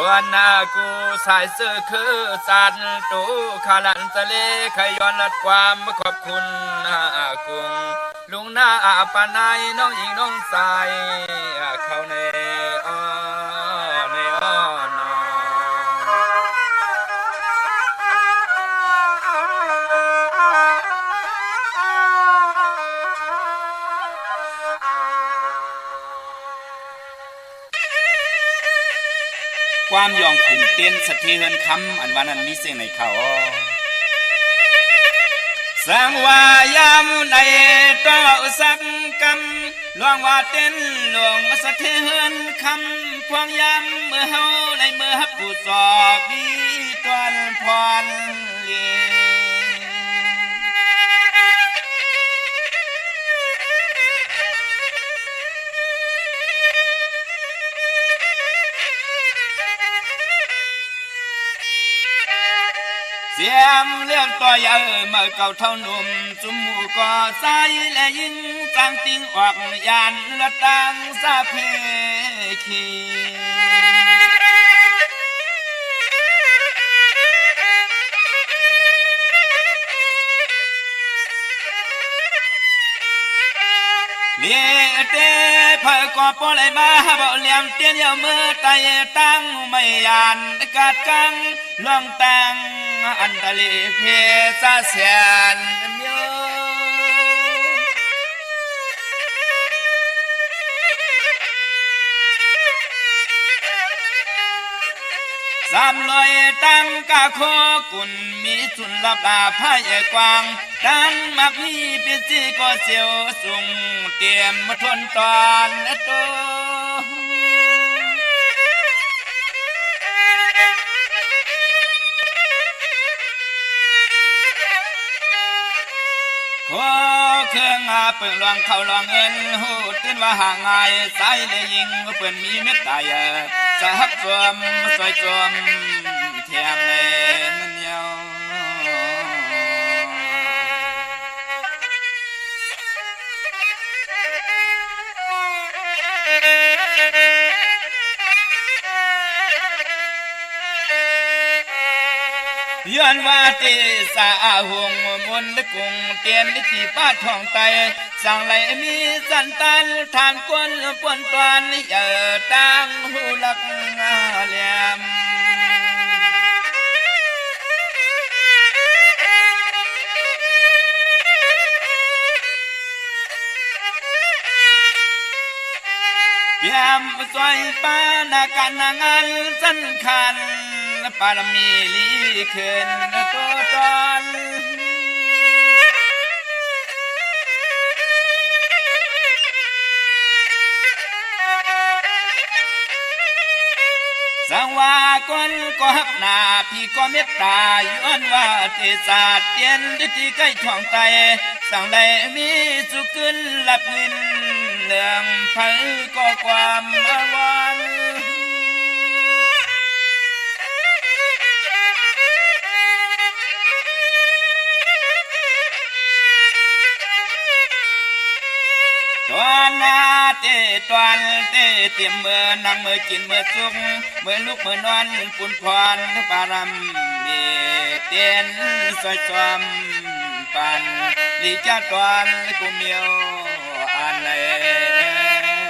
ตัวนากูสายเสื้อคือสันตูขาลันทะเลขย้อนลัดความขอบคุณอากุงลุงหน้าปานายน้องหญิงน้องสายเข้าในอ้อในอ้อนอความยองขุนเต้นสะเทือนคำอันวันนั้นมีเสียงในเขาสังวายามในต่อสักกำลวงว่าเต้นหลวงสะเทือนคำพวงยามเมื่อเฮาในเมื่อฮับผู้สอบมีตวนพรเลีเสียมเลือกตัวใหญ่เมื่อเก่าเท่าหนุ่มจุมหูก่อใสและยิงจังติงออกยานละตังสะเพคีเลี้ยเตะเพื่อก่อปล่อยมาบ่เลี้ยงเตี้ยนยาวมือไตตั้งไม่ยานกัดกังล่องตังอันทะเลเพซาเสียนเมียวสามลอยตั้งกะโคกุนมีสุนลับอาพายกวางดันมักมีเป็นจีก็เสียวสุงเตรียมมาทนตอนโตขอเครื่องเปิดลวงเข้าลวงเงินหูตื่นว่าห่างไงสายเลยยิงเปิดมีเม็ดตายจะฮับจวมซอยจวมเทียมเลยนั่นเดียวย้อนว่าตีสาหงมนต์กุงเตียนลิขิป้าทองไตสั่งไหลมีสันตันทานกวนปวนตวนเอ่อตั้งหูลักเหลี่ยมยามซอยป้านาการนางานสันคันปารมีลีขึ้นตัวตอนสังว่าคนก็หักหนาพี่ก็เมตตาย้อนว่าเทศาสตร์เตียนที่ใกล้ท้องไตสั่งเลยมีสุขึ้นหลับเงินเรื่องไผก็ความอาวรตอนนาเตตอนเตเตรียมเมื่อนั่งเมื่อกินเมื่อจุกเมื่อลุกเมื่อนอนปุ่นพรปารำมีเตียนสวยจอมปันลีจ้าตอนกูเมียวอันเลย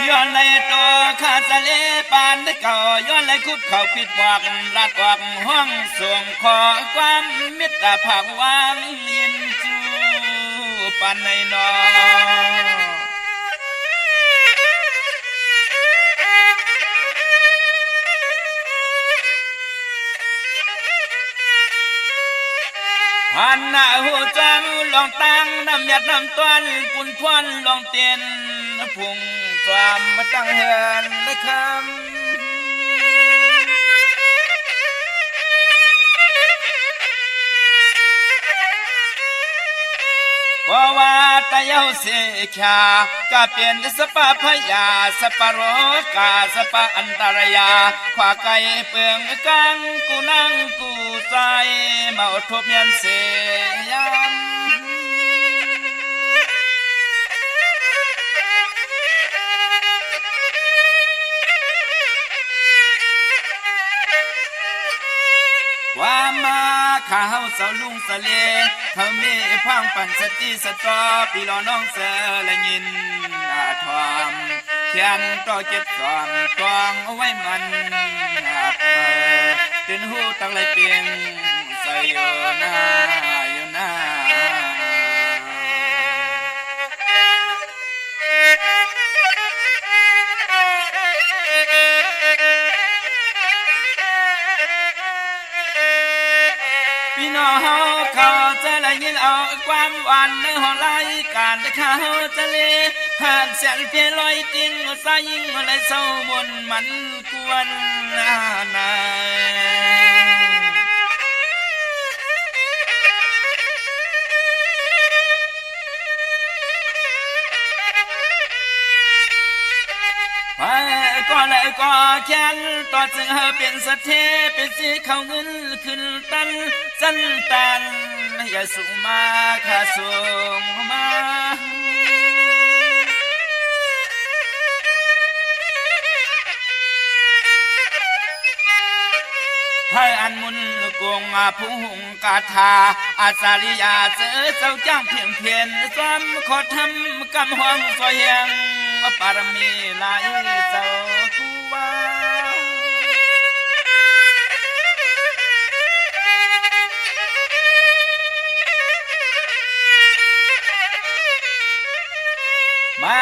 ย้อนเลยตัวขาดทะเลปานได้เก่าย้อนเลยคุดเข่าผิดหวังรัดหวังห้องส่งขอความเมตตาผักวางยินจูปานในนอหันหน้าหูจังลองตั้งน้ำหยัดน้ำต้นปุ่นพวนลองเตียนพุ่งความมาตั้งเฮือนได้คำเพราะว่า ตะเยาเสขากะเป็นสปะพยาสปะโรกาสปะอันตรยาขวาไก่เปืองกังกูนั่งกูใจมาอดทบยันเสยันว่ามาข้าเฮาเสาลุงสะเลเขาเมพังปันสติสตอปีลอน้องเสละยินอาทอมเขียนต่อเจ็ดสอนตองเอาไว้มันตื่นหูตั้งไรเปียงใส่อยู่หน้าอยู่หน้าพี่น้องเขาจะละยินเอาความหวานในห้องรายการเขาจะเลหากเสียงเพียลอยติ้งสายยิงอะไรเศร้าบนมันกวนนาก็เลยก็แค้นต่อจึงเป็นสะเทเป็นสีเขาเงินขึ้นตันสั้นตันอย่าสูงมาข้าสูงมาให้อันมุนกงผู้หงกาธาอาสาริยาเจอเจ้าจ้างเพียงเพียนซ้ำขอทำกำห้องซอยยังปารมีหลายเจ้าคูวามา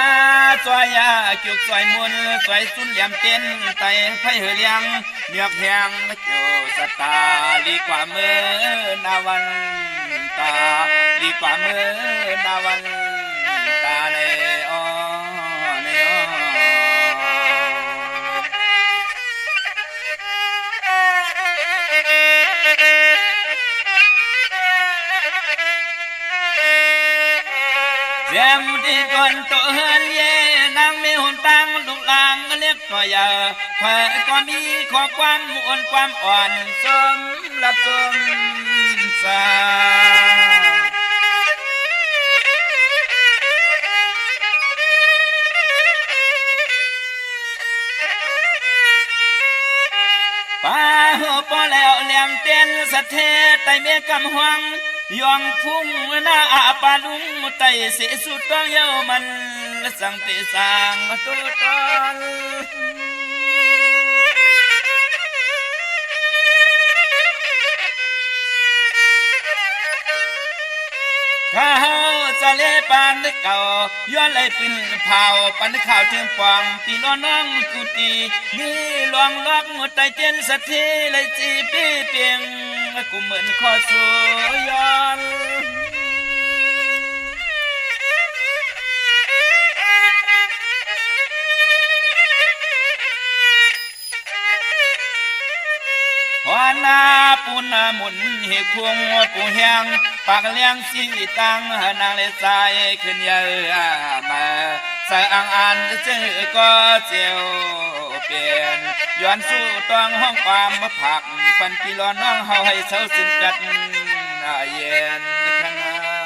ซอยยาจุกซอยมุนซอยสุนเหลี่ยมเต้นไตไฟเหือเลี้ยงเมียกแหงโจสตาลีกว่ามือนาวันตาลีกว่ามือนาวันตาเนอเสียมที่ก่อนตัวเฮือนเย่นางมีหุ่นตังลูกลางเล็กก็ใหญ่เพื่อก็มีขอความมุ่นความอ่อนสมละสมสาป้าหัวปอแล้วเลี้ยงเต้นสะเทไตเมียกำหวังยองพุ่งหน้าปาลุงไตเสสุดต้องเย้ามันสังติสังตุตอนข้าจะเล่ปานเก่าย้อนเลยเป็นเผาปันข่าวถึงปองปีน้องน้องกุตีมีลวงล็อกหมดใจเจนสักทีเลยจีปีเปียงกูเหมือนขอสวยย้อนวานาปูนาหมุนเหกพวงปูแหงปากเลี้ยงสีตังนางเลสายขึ้นเยอะมาใส่อ่างอันเจอก็เจียวเปลี่ยนย้อนสู้ต้องห้องความมาผักปันปีร้อนน้องเฮาให้เศร้าสิ้นกัดเย็นข้างหน้า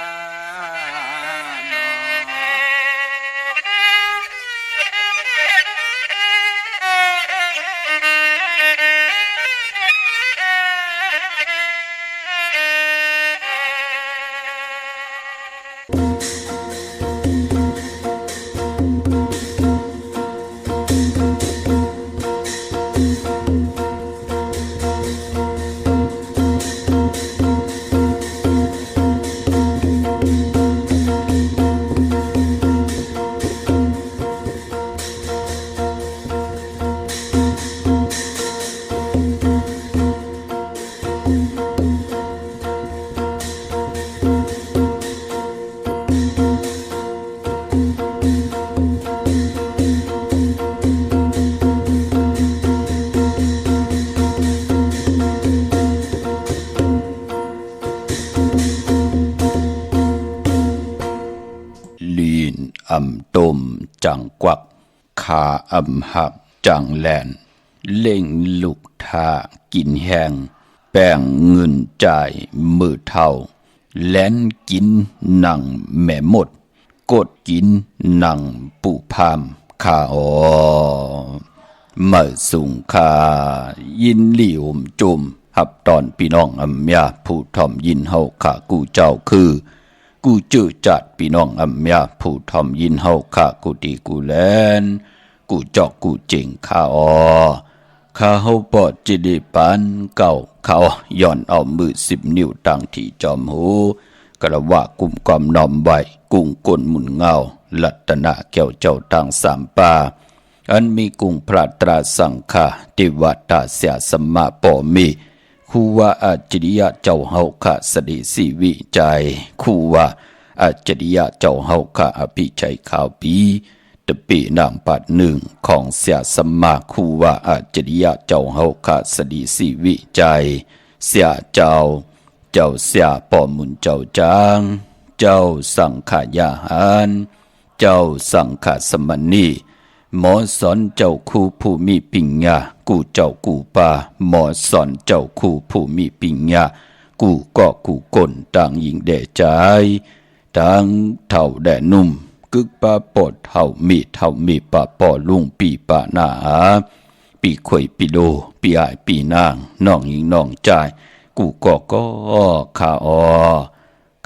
ต้มจังกวักขาอำหักจังแลนเล่งลูกทากินแห้งแป้งเงินจ่ายมือเท่าแล่นกินหนังแม่หมดกดกินหนังปูพามข้าเมื่อสุงคายินหลี่อมจุมหับตอนพี่น้องอำยาผู้ทอมยินเฮาข้ากูเจ้าคือกูจื้อจัดพี่น้องอำยาผู้ทอมยินเฮาข้ากูดีกูแลนกูจอกกูเจ๋งข้าข้าเฮาปอดจิได้ปานเก่าเขาย้อนเอามือ10 นิ้วตั้งที่จอมหูกระว่ากุมกอมนอมไว้กุ้งก้นหมุนเงาลัตนะแก้วเจ้าตั้ง3 ป่าอันมีกุ้งพระตราสังฆาติวัตตาเสียสมมาปอมีคูว่าอาจริยะเจ้าเฮาข้าสดิสีวิจัยคูว่าอาจริยะเจ้าเฮาข้าอภิชัยข่าวปีตะปีนางปัด1ของเสียสมมาคูว่าอาจริยะเจ้าเฮาข้าสดิสีวิจัยเสียเจ้าเสียปอมุนเจ้าจางเจ้าสังขายาหารเจ้าสังขสมณีหมอสอนเจ้าคู่ผู้มีปิญญากูเจ้ากูป่าหมอสอนเจ้าคู่ผู้มีปิญญากูก็กูก้นต่างหญิงแด่ใจต่างเท่าแด่นุ่มกึกป่าปอดเท่ามีป่าปอลุงปีป่าหน้าปีข่อยปีโลปีอายปีนางน้องหญิงน้องใจกูก็ข้า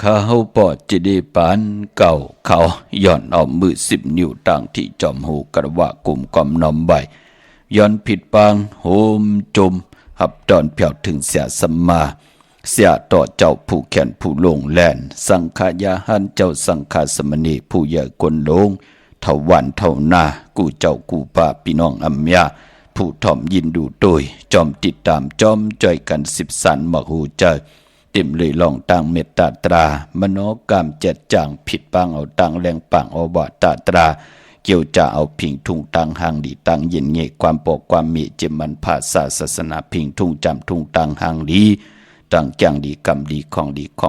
ข้าเฮาปอดจะได้ปานเก่าเขาย้อนเอามือ10 นิ้วตั้งที่จอมหูกระว่ากุมกอมนอมใบย้อนผิดปางโหมจมหับตอนเพียวถึงเสียสมมาเสียต่อเจ้าผู้แขนผู้ลงแลนสังขายาหันเจ้าสังฆสมณีผู้ใหญ่กวนลงเท่าวันเท่านากูเจ้ากูป่าพี่น้องอัมยาผู้ถ่อมยินดูโดยจอมติดตามจอมจ่อยกัน10 สันมหูเจอเต็มเลยลองต่างเมตตาตรามโนกรรมเจ็ดจางผิดปังเอาตังแรงปังเอาบาตาตราเกี่ยวจะเอาพิงทุ่งตังหางดีตังเย็นเงยความปกความมีเจมันภาษาศาสนาพิงทุ่งจำทุ่งตังหางดีตังจังดีกรรมดีของ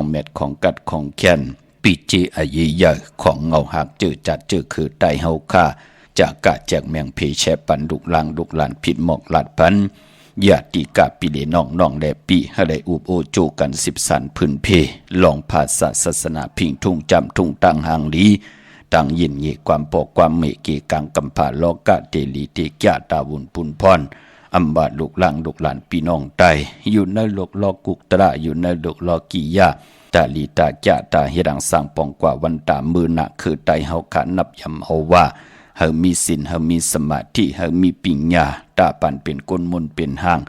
เม็ดของกัดของแค้นปีเจอเยยะของเงาหักเจอจัดเจอคือไตเฮาค่าจากกะแจกแมงเพแชปันดุกลางดุกหลานผิดหมอกหลัดพันญาติกะปิเลน้องแลปีให้ได้อุบโอโจกัน10 สันพื้นเพลองภาษาศาสนาพิงทุ่งจำทุ่งตังหางลีตังยินเยความปอกความเมเกกังกัมพาโลกะเตลีเตกะตาวุนปุนพรอัมบาลูกหลางลูกหลานพี่น้องไตอยู่ในโลกลอกุกตระอยู่ในโลกลอกิยาตาลีตาจะตาเฮดังสังปองกว่าวันตามือหนักคือไตเฮาขานับยำเอาว่าเฮามีศีลเฮามีสมาธิเฮามีปิญญาตาปันเป็นก้นมนเป็นห้าง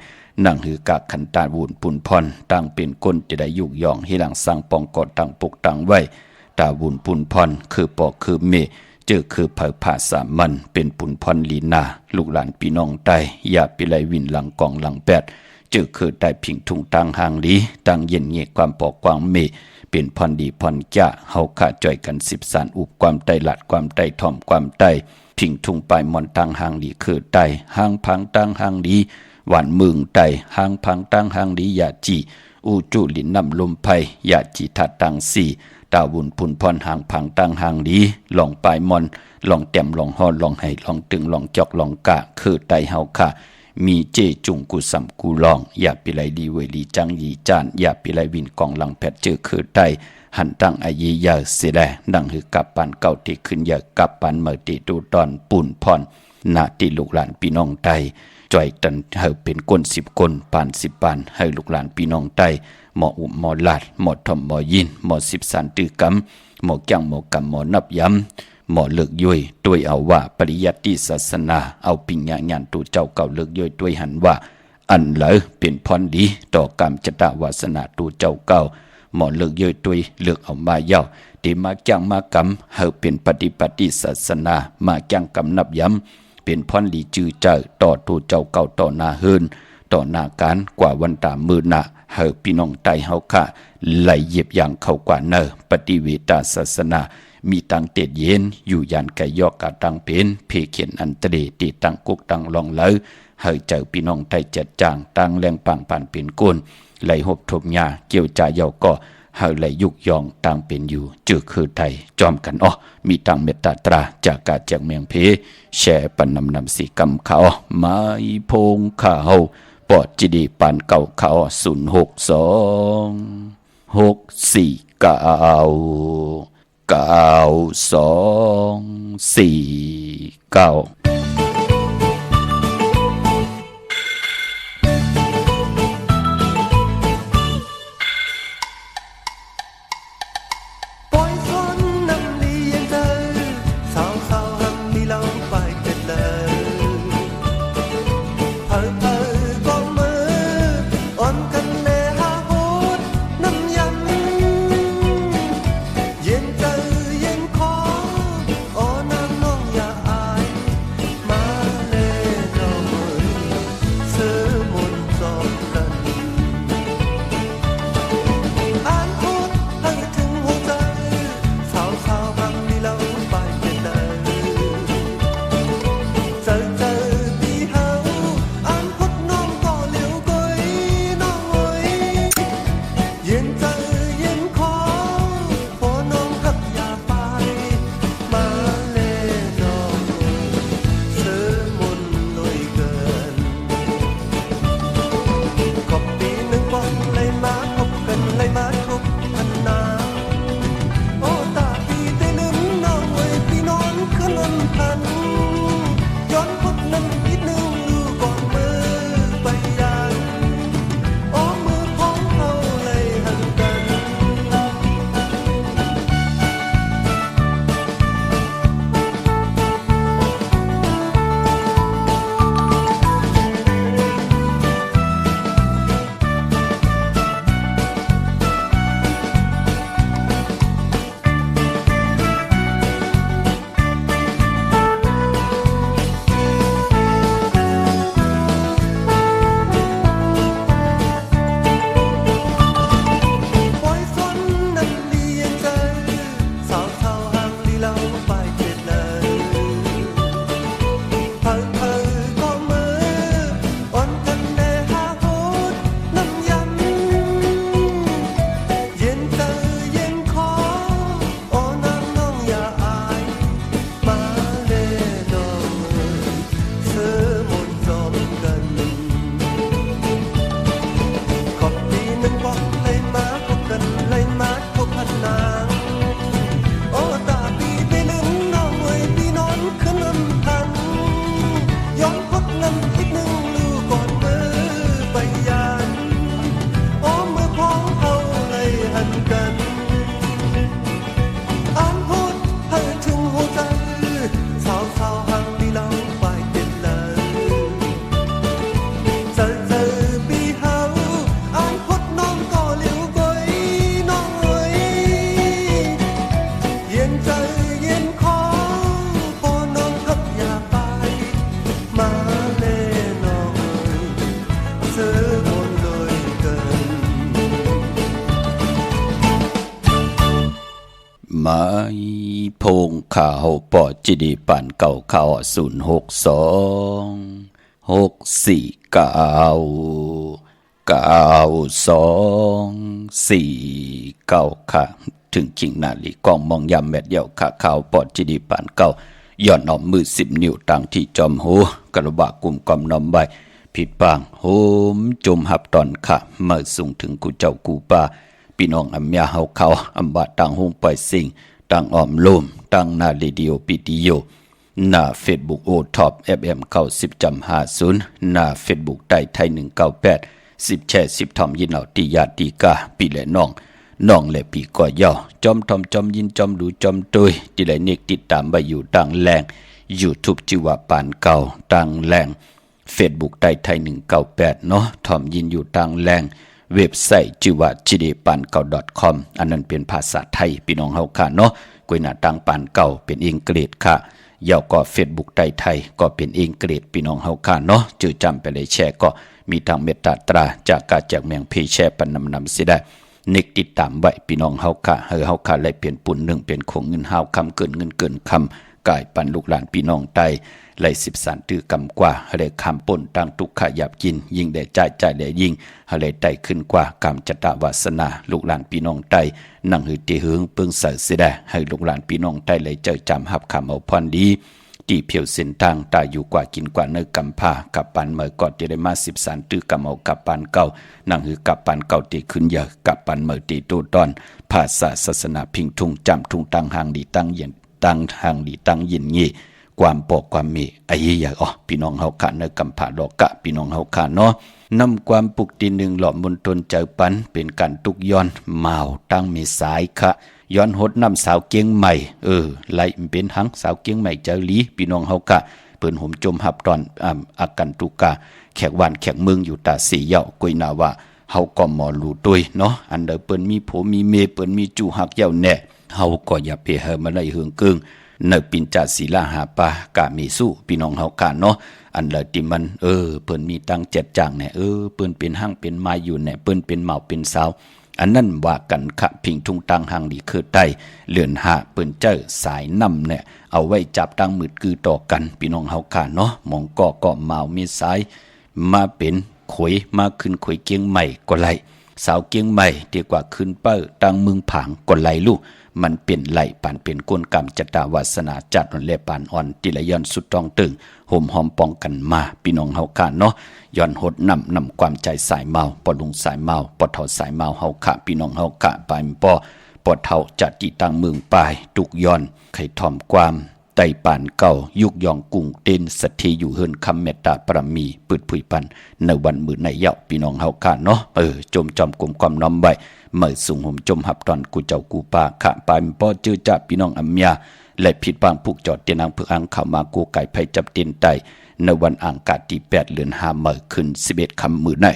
นั่งหือกากขันตาวุนปุนพรตั้งเป็นก้นจะได้ยุกย่องเฮดังสังปองกอดตั้งปกตั้งไว้ตาวุนปุนพรคือปอกคือเมเจอคือเผาผาสามันเป็นปุนพรลีนาลูกหลานพี่น้องไตอย่าปิไลวินหลังกองหลังแปดเจอคือได้พิงทุ่งตังหางลีตังเย็นเงียความปอกความเมเป็นพรดีพรจ้าเฮาขาจ่อยกัน10 สันอุบความไตหลัดความไตถ่อมความไตพิงทุ่งปลายมอนตังหางลีคือไตหางพังตังหางลีหวานมึงไตหางพังตังหางลียาจีอูจุลินนำลมไพยาจีทัดตังสี่ตาวุนพุนพรหางพังตังหางลีลองปลายมอนลองแต้มลองฮอลองไห้ลองตึงลองจอกลองกะคือไตเฮาค่ะมีเจจุงกุสัมกูลองอย่าปิไลดีเวลีจังยีจานอย่าปิไลวินกองหลังแพทเจอคือไตหันตั้งอายียาเสดดังหือกับปันเก่าที่ขึ้นยากับปันเมื่อติดูตอนปุ่นพรนาติลูกหลานพี่น้องไตจ่อยตันเฮาเป็นก้น10 คนปาน10 ปานให้ลูกหลานพี่น้องไตหมออุบหมอลาดหมอทอมหมอยินหมอ10 สันตือกำหมอจังหมอกำหมอนับย้ำหมอเลิกย่อยด้วยเอาว่าปริยัติศาสนาเอาปิญญาญาณตูเจ้าเก่าเลิกย่อยด้วยหันว่าอันเหลอเป็นพรดีต่อกรรมจตวาสนาตูเจ้าเก่าหมอเลิกย่อยด้วยเลิกเอามาเย้าที่มาจังมากำเฮาเป็นปฏิปฏิศาสนามาจังกำนับย้ำเป็นพรดีจือเจ้าต่อตูเจ้าเก่าต่อหน้าเฮินต่อหน้าการกว่าวันตามือหน้าเฮาพี่น้องไตเฮาค่ะไหลเหยียบอย่างเข้ากว่าเนอปฏิเวตาศาสนามีตังเตดเย็นอยู่ยันไก่ยอกกะตังเป็นเพเขียนอันตรตีตังกุกตังลองเลอเฮาเจ้าพี่น้องไทยจัดจางตังแรงปังปานเป็นก้นไหลหบทบยาเกี่ยวจ่ายเยาก็เ เฮาเลยยุกยองต่างเป็นอยู่จือคือไทยจอมกันอ้อมีตังเมตตาตราจากกาจากเมียงเพแช่ปันนำสีกำเขามาอีพงข้าเฮาปอดจิดีปานเก่าเขา062 649 9249ไม้พงข้าเฮาปอดจิดีปานเก่าเขา062 649 9249ค่ะถึงจิงนาลีกองมองยำแมดเดี่ยวขาข่าวปอดจิดีปานเก่าย่อนออมมือ10 นิ้วต่างที่จอมหูกระบะกลุ่มกอมน้อมใบผิดบางโหมจมหับตอนค่ะเมื่อส่งถึงกูเจ้ากูป้าพี่น้องอัมยาเฮาเขาอัมบะต่างหงปล่อยสิ่งต่างอ้อมลมต่างนาเรดิโอปิติโยหน้า Facebook โอท็อป FM 90.50หน้า Facebook ใต้ไทย198 10แชร์10ทอมยินเอาติญาติกาปีและน้องและปีก่อยอจอมทอมจอมยินจอมดูจอมตุยที่ไหลเนกติดตามไปอยู่ต่างแรง YouTube จิวาปานเก่าต่างแรง Facebook ใต้ไทย198เนาะทอมยินอยู่ต่างแรงเว็บไซต์จิวาจิเดปานเก่า .com อันนั้นเป็นภาษาไทยพี่น้องเฮาค่ะเนาะกวยหน้าต่างปานเก่าเป็นอังกฤษค่ะยาวก็ Facebook ใต้ไทยก็เป็นอังกฤษพี่น้องเฮาค่ะเนาะจื่อจำไปเลยแชร์ก็มีทางเมตตาตราจากกาจากเมืองเพแชร์ปันนำสิได้นึกติดตามไว้พี่น้องเฮาค่ะเฮาค่ะเลยเปลี่ยนปุ่นหนึ่งเป็นคงเงินเฮาคำเกินเงินเกินคำ กายปันลูกหลานพี่น้องใต้ไหล13ตื้อกำกว่าให้ได้คำป่นตั้งทุกขหยาบกินยิ่งได้ใจได้ยิ่งให้ได้ไต่ขึ้นกว่ากรรมจตวาสนาลูกหลานพี่น้องใต้นั่งหือตีหึงเปิงเสือเสียได้ให้ลูกหลานพี่น้องใต้เลยเจอจำหับคำเอาพรดีที่เพียวเส้นทางตายอยู่กว่ากินกว่าเนื้อกำผ้ากับปันเมื่อก่อนจะได้มา13ตื้อกำเอากับปันเก่านั่งหือกับปันเก่าตีขึ้นเยอะกับปันเมื่อตีโตตอนภาษาศาสนาพิงทุงจำทุงตังหางดีตั้งเย็นตั้งหางดีตั้งเย็นยี่ความปกความมีไอ้อยากพี่น้องเฮาขาเนื้อกำผ้าดอกกะพี่น้องเฮาขาเนาะนำความปุกตีหนึ่งหล่อมบนตนเจอปันเป็นการตุกย้อนเมาตั้งมีสายคะย้อนหดน้ำสาวเกียงใหม่ไล่เป็นหังสาวเกียงใหม่เจอลีพี่น้องเฮากะเปิ้นห่มจมหับตอนอากันตุกาแขกหวานแขกเมืองอยู่ตาสีเหยากุยนาว่าเฮาก็หมอรู้ตุยเนาะอันเดอเปิ้นมีโผมีเมเปิ้นมีจูหักเหยาแน่เฮาก็อย่าไปเฮมาได้เฮืองกึ่งเนปินจาศีลาหาปากะมีสู้พี่น้องเฮากะเนาะอันเลยที่มันเปิ้นมีตัง7จางแน่เปิ้นเป็นหังเป็นไม้อยู่แน่เปิ้นเป็นเหมาเป็นสาวอันนั้นว่ากันขะพิงทุงตังหางดีคือใต้เลื่อนหาเปิ้นเจอสายนำเนี่ยเอาไว้จับตังมืดคือต่อกันพี่น้องเฮาค่ะเนาะมองก็เมามีสายมาเป็นขวยมาขึ้นขวยเกียงใหม่ก็ไหลสาวเกียงใหม่ดีกว่าขึ้นเป้อตังเมืองผางก็ไหลลูกมันเป็นไหลปานเป็นก้นกรรมจตาวาสนาจัดนเลปานอ่อนติละย้อนสุดต้องตึงห่มหอมป้องกันมาพี่น้องเฮาค่ะเนาะย้อนหดนำความใจสายเมาปอลุงสายเมาปอเฒ่าสายเมาเฮาค่ะพี่น้องเฮาค่ะปายปอเฒ่าจัดที่ตั้งเมืองปลายตุกย้อนไข่ถ่อมความไต่ปานเก่ายุกยองกุ้งเต้นสัทธีอยู่เฮินคำเมตตาปรมีปืดผุยปันในวันมื้อในเยาพี่น้องเฮาค่ะเนาะจมจอมกลมความน้อมไว้เมื่อสูงห่มจมหับตอนกูเจ้ากูปาขะปายปอจื้อจับพี่น้องอัมยาและผิดบางผูกจอดเตียนางเพื่ออังเข้ามากูไก่ไผจับเตียนไตในวันอังคารที่8เดือน5มื้อขึ้น11ค่ำมื้อใน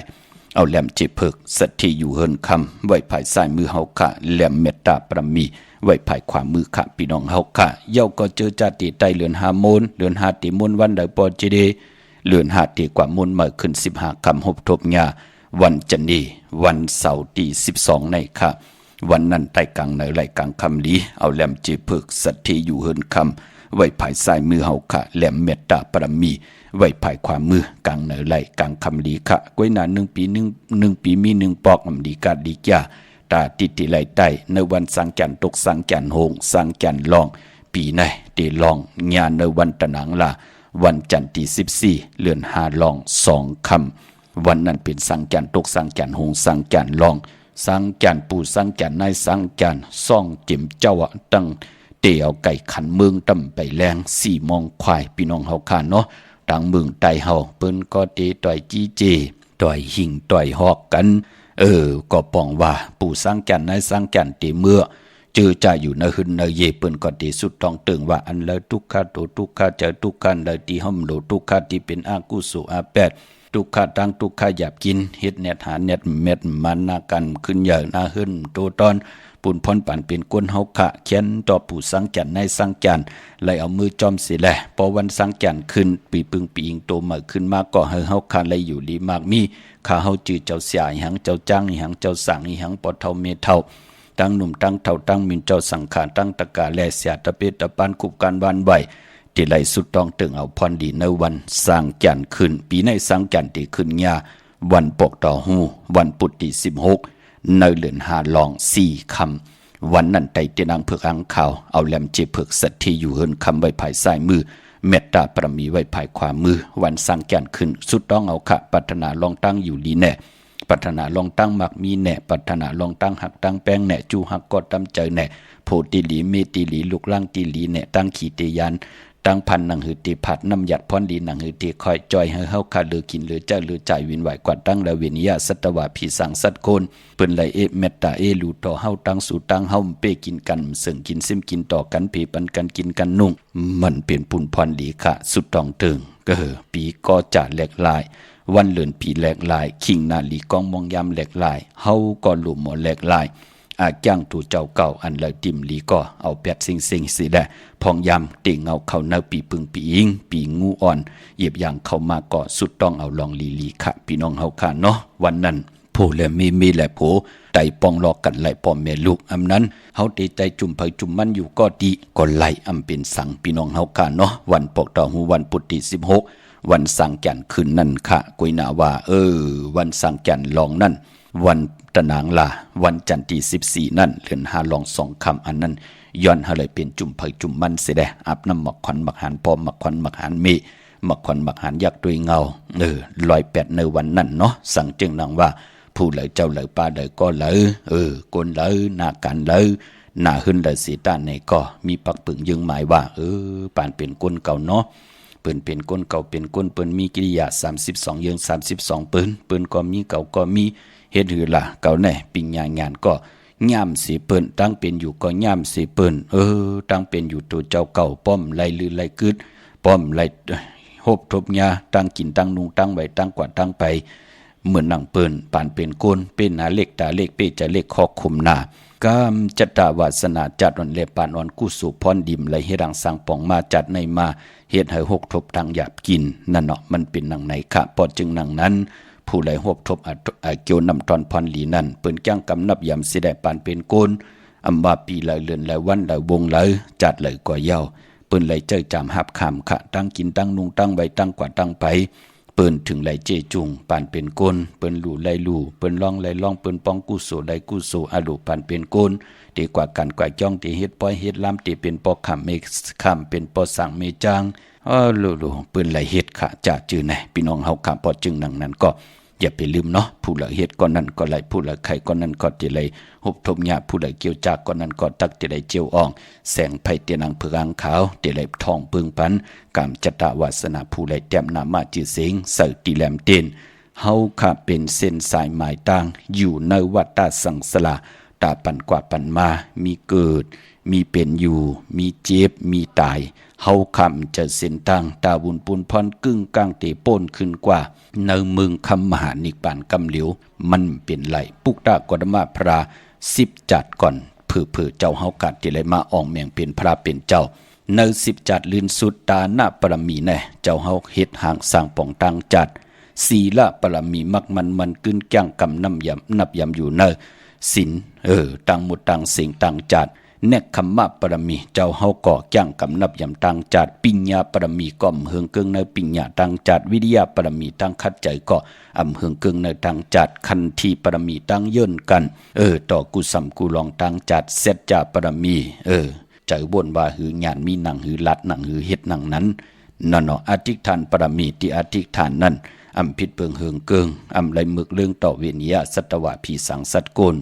เอาแหลมจิเพิกสัทธีอยู่เฮินคำไว้ภายซ้ายมือเฮาค่ะแหลมเมตตาปรมีไว้ภายขวามือค่ะพี่น้องเฮาค่ะเย้าก็เจอจัดติไตเดือน5โมนเดือน5ติมนวันใดปอจิเดเดือน5ติกว่ามนมื้อขึ้น15ค่ำหบทบญาวันจันนีวันเสาร์ที่12ในค่ะวันนั้นใต้กลางในไหลกลางคำลีเอาแหลมจิเพิกสัทธีอยู่เฮินคำไว้ภายซ้ายมือเฮาค่ะแหลมเมตตาปรมีไว้ภายขวามือกลางเหนือไหลกลางคำลีค่ะก้วยหนา1 ปี1 ปีมี1ปอกอำดีกาดีจ้าตาติติไหลใต้ในวันสังจันตกสังจันโหงสังจันลองปีในตีลองญาในวันตะหนังลาวันจันทร์ที่14เดือน5ลอง2ค่ำวันนั้นเป็นสังจันตกสังจันโหงสังจันลองสังจันปู่สังจันในสังจันซ่องจิ๋มเจ้าตั้งเตียวไก่ขันเมืองตำไปแรง4 มองควายพี่น้องเฮาค่ะเนาะต่างเมืองไต้เฮาเปิ้นก็เตต่อยจี้เจต่อยหิ่งต่อยหอกกันก็ป้องว่าปู่สังจันในสังจันติเมื่อเจอจ่าอยู่ในหึนในเยเปิ้นก็ติสุดต้องตึงว่าอันละทุกขะโตทุกขะเจอทุกขันละที่ห่มโลทุกขะที่เป็นอากุสุอาแปดทุกขะตั้งทุกขะหยาบกินเฮ็ดเน็ดหาเน็ดเม็ดมันนากันขึ้นใหญ่นาหึนโตตอนปุ่นพรปันเป็นก้นเฮาขะเขียนต่อปู่สังจันในสังจันไล่เอามือจอมสิแลพอวันสังจันขึ้นปีปึงปีอิงโตมาขึ้นมาก็เฮาขะไล่อยู่ลีมากมีข้าเฮาจื้อเจ้าเสียอีหังเจ้าจ้างอีหังเจ้าสั่งอีหังปอเฒ่าเมเฒ่าตั้งหนุ่มตั้งเฒ่าตั้งมินเจ้าสังขารตั้งตะกาแลเสียตะเปตะปานคุบการวานไหวที่ไหลสุดต้องตึงเอาพรดีในวันสังจันขึ้นปีในสังจันที่ขึ้นญาวันปกต่อหูวันปุตติ16ในเดือน5ลอง4ค่ำวันนั้นไตเตนางเผือกอังขาวเอาแหลมเจเผือกสัตที่อยู่เฮินคำไว้ภายซ้ายมือเมตตาปรมีไว้ภายขวามือวันสังแก่นขึ้นสุดต้องเอาขะปัฒนาลองตั้งอยู่ลีแน่ปัฒนาลองตั้งมักมีแน่ปัฒนาลองตั้งหักตั้งแป้งแน่จูหักกอดตำใจแน่โพติลีเมติลีลูกล่างติลีแน่ตั้งขีติยานตั้งพันหนังหือตีผัดน้ำหยัดพรดีหนังหือตีคอยจอยเฮาคาเลือกินเลือเจ้าเลือใจวินไหวกว่าตั้งและเวียนยาสัตวะผีสังสัตโกนเปิ้นไหลเมตตาลูต่อเฮาตั้งสู่ตั้งเฮาเป้กินกันเสิ่งกินซิมกินต่อกันผีปันกันกินกันนุ่งมันเป็นปุ่นพรดีค่ะสุดต้องถึงก็ปีก็จะแหลกลายวันเลือนผีแหลกลายขิงนาลีกองมองยามแหลกลายเฮาก็หลุมหมอแหลกลายอาจ้างถูเจ้าเก่าอันเลยติมลีก็เอาแปดสิงสิแดพองยำติ่งเอาเข้าเนื้อปีปึงปีอิงปีงูอ่อนเหยียบอย่างเข้ามาก็สุดต้องเอาลองลีค่ะพี่น้องเฮาค่ะเนาะวันนั้น ผู้และมีและผู้ไต่ปองรอกันไหลพ่อแม่ลูกอำนั้นเฮาติใจจุ่มเผยจุ่มมันอยู่ก็ดีก็ไหลอำเป็นสังพี่น้องเฮาค่ะเนาะวันปกต่อหูวันพุธที่16วันสังแก่นคืนนั่นค่ะกุยนาว่าวันสังแก่นลองนั่นวันตะนางลาวันจันทร์ที่14นั่นเดือน5ลอง2คำอันนั้นย้อนเฮาเลยเป็นจุ่มเผยจุ่มมันเสียแดอาบน้ำหมักควันหมักหานพอหมักควันหมักหานเมหมักควันหมักหานยักษ์ด้วยเงา108ในวันนั้นเนาะสั่งจึงนางว่าผู้เหลยเจ้าเหลยป้าเหลยก็เหลยกนเหลยหน้ากันเหลยหน้าหึนเหลยสีตาในก็มีปักปึงยึงหมายว่าปานเป็นก้นเก่าเนาะเปิ้นเป็นก้นเก่าเป็นก้นเปิ้นมีกิริยา32ยึง32เปิ้นก็มีเก่าก็มีเฮ็ดหือล่ะเก่าแน่ปิญญางานก็ย่ำสิเปิ้นตั้งเป็นอยู่ก็ย่ำสิเปิ้นตั้งเป็นอยู่ตัวเจ้าเก่าป้อมไล่ลือไล่กึดป้อมไล่โหบทบยาตั้งกินตั้งนุงตั้งไว้ตั้งกว่าตั้งไปเหมือนหนังเปิ้นปานเป็นก้นเป็นหนาเล็กตาเล็กเป้จะเล็กคอคุมหน้ากามจัตตาวาสนาจัดอ่อนเลปานอ่อนกู้สู่พรดิมไหลเฮ็ดรังสังปองมาจัดในมาเฮ็ดให้หกทบทางหยาบกินนั่นเนาะมันเป็นหนังไหนคะปอดจึงหนังนั้นผู้ไหลหกทบเกี่ยวนำตอนพรหลีนั่นเปิ้นจ้างกำนับยำสิได้ปานเป็นก้นอำว่าปีไหลเลือนไหลวันไหลวงไหลจัดไหลกว่าเย้าเปิ้นไหลเจ้ยจำหับคำคะตั้งกินตั้งนุงตั้งไว้ตั้งกว่าตั้งไปเปิ้นถึงไหลเจจุงปานเป็นก้นเปิ้นลู่ไหลลู่เปิ้นล่องไหลล่องเปิ้นป้องกู้โสไหลกู้โสอาลูปานเป็นก้นดีกว่ากันกว่าจ้องที่เฮ็ดป้อยเฮ็ดล้ำที่เป็นปอขำเมขำเป็นปอสั่งเมจางลู่เปิ้นไหลเฮ็ดค่ะจะจื้อแน่พี่น้องเฮาค่ะพอจึงนังนั้นก็อย่าไปลืมเนาะผู้ละเฮ็ดก่อนนั้นก็ไหลผู้ละไข่ก่อนนั้นก็ติไหลหุบทมหญ้าผู้ละเกี่ยวจากก่อนนั้นก็ตักติไหลเจียวอ่องแสงไผเตียนังเพืองขาวติไหลทองปึงปันกามจัตตวาสนาผู้ไหลแต้มนามาจือเสียงใส่ติแหลมเต้นเฮาค่ะเป็นเส้นสายหมายต่างอยู่ในวัฏสังสารตาปันกว่าปันมามีเกิดมีเป็นอยู่มีเจ็บมีตายเฮาคำจะเส้นตั้งตาบุญปุนพรกึ่งกลางเตป้นขึ้นกว่าในเมืองคำมหานิปานกำเหลียวมันเป็นไหลปุกตากฎมาพระ10จัดก่อนเผื่อเจ้าเฮากัดที่ไหลมาออกเมียงเป็นพระเป็นเจ้าใน10จัดลื่นสุดตาหน้าปรมีแน่เจ้าเฮาเฮ็ดห่างสร้างป่องตังจัดศีลปรมีมักมันกึ้นแก้งกำน้ำยำนับยำอยู่เนศีลตังหมดตังเสียงตังจัดเนกขมมะปรมีเจ้าเฮาก่อจ้างกำนับยำตังจัดปิญญาปรมีก่อมเฮืองเกิงในปิญญาตังจัดวิทยาปรมีตังคัดใจก็อำเฮืองเกิงในตังจัดคันทีปรมีตังย่นกันต่อกุสัมกุลองตังจัดเสร็จจาปรมีใจบ่นว่าหือญาณมีหนังหือลัดหนังหือเฮ็ดหนังนั้นนั่นเนาะอธิษฐานปรมีที่อธิษฐานนั้นอำพิษเพิงเฮืองเกิงอำไหลมึกเรื่องต่อเวนิยะสัตวะผีสังสัตโกน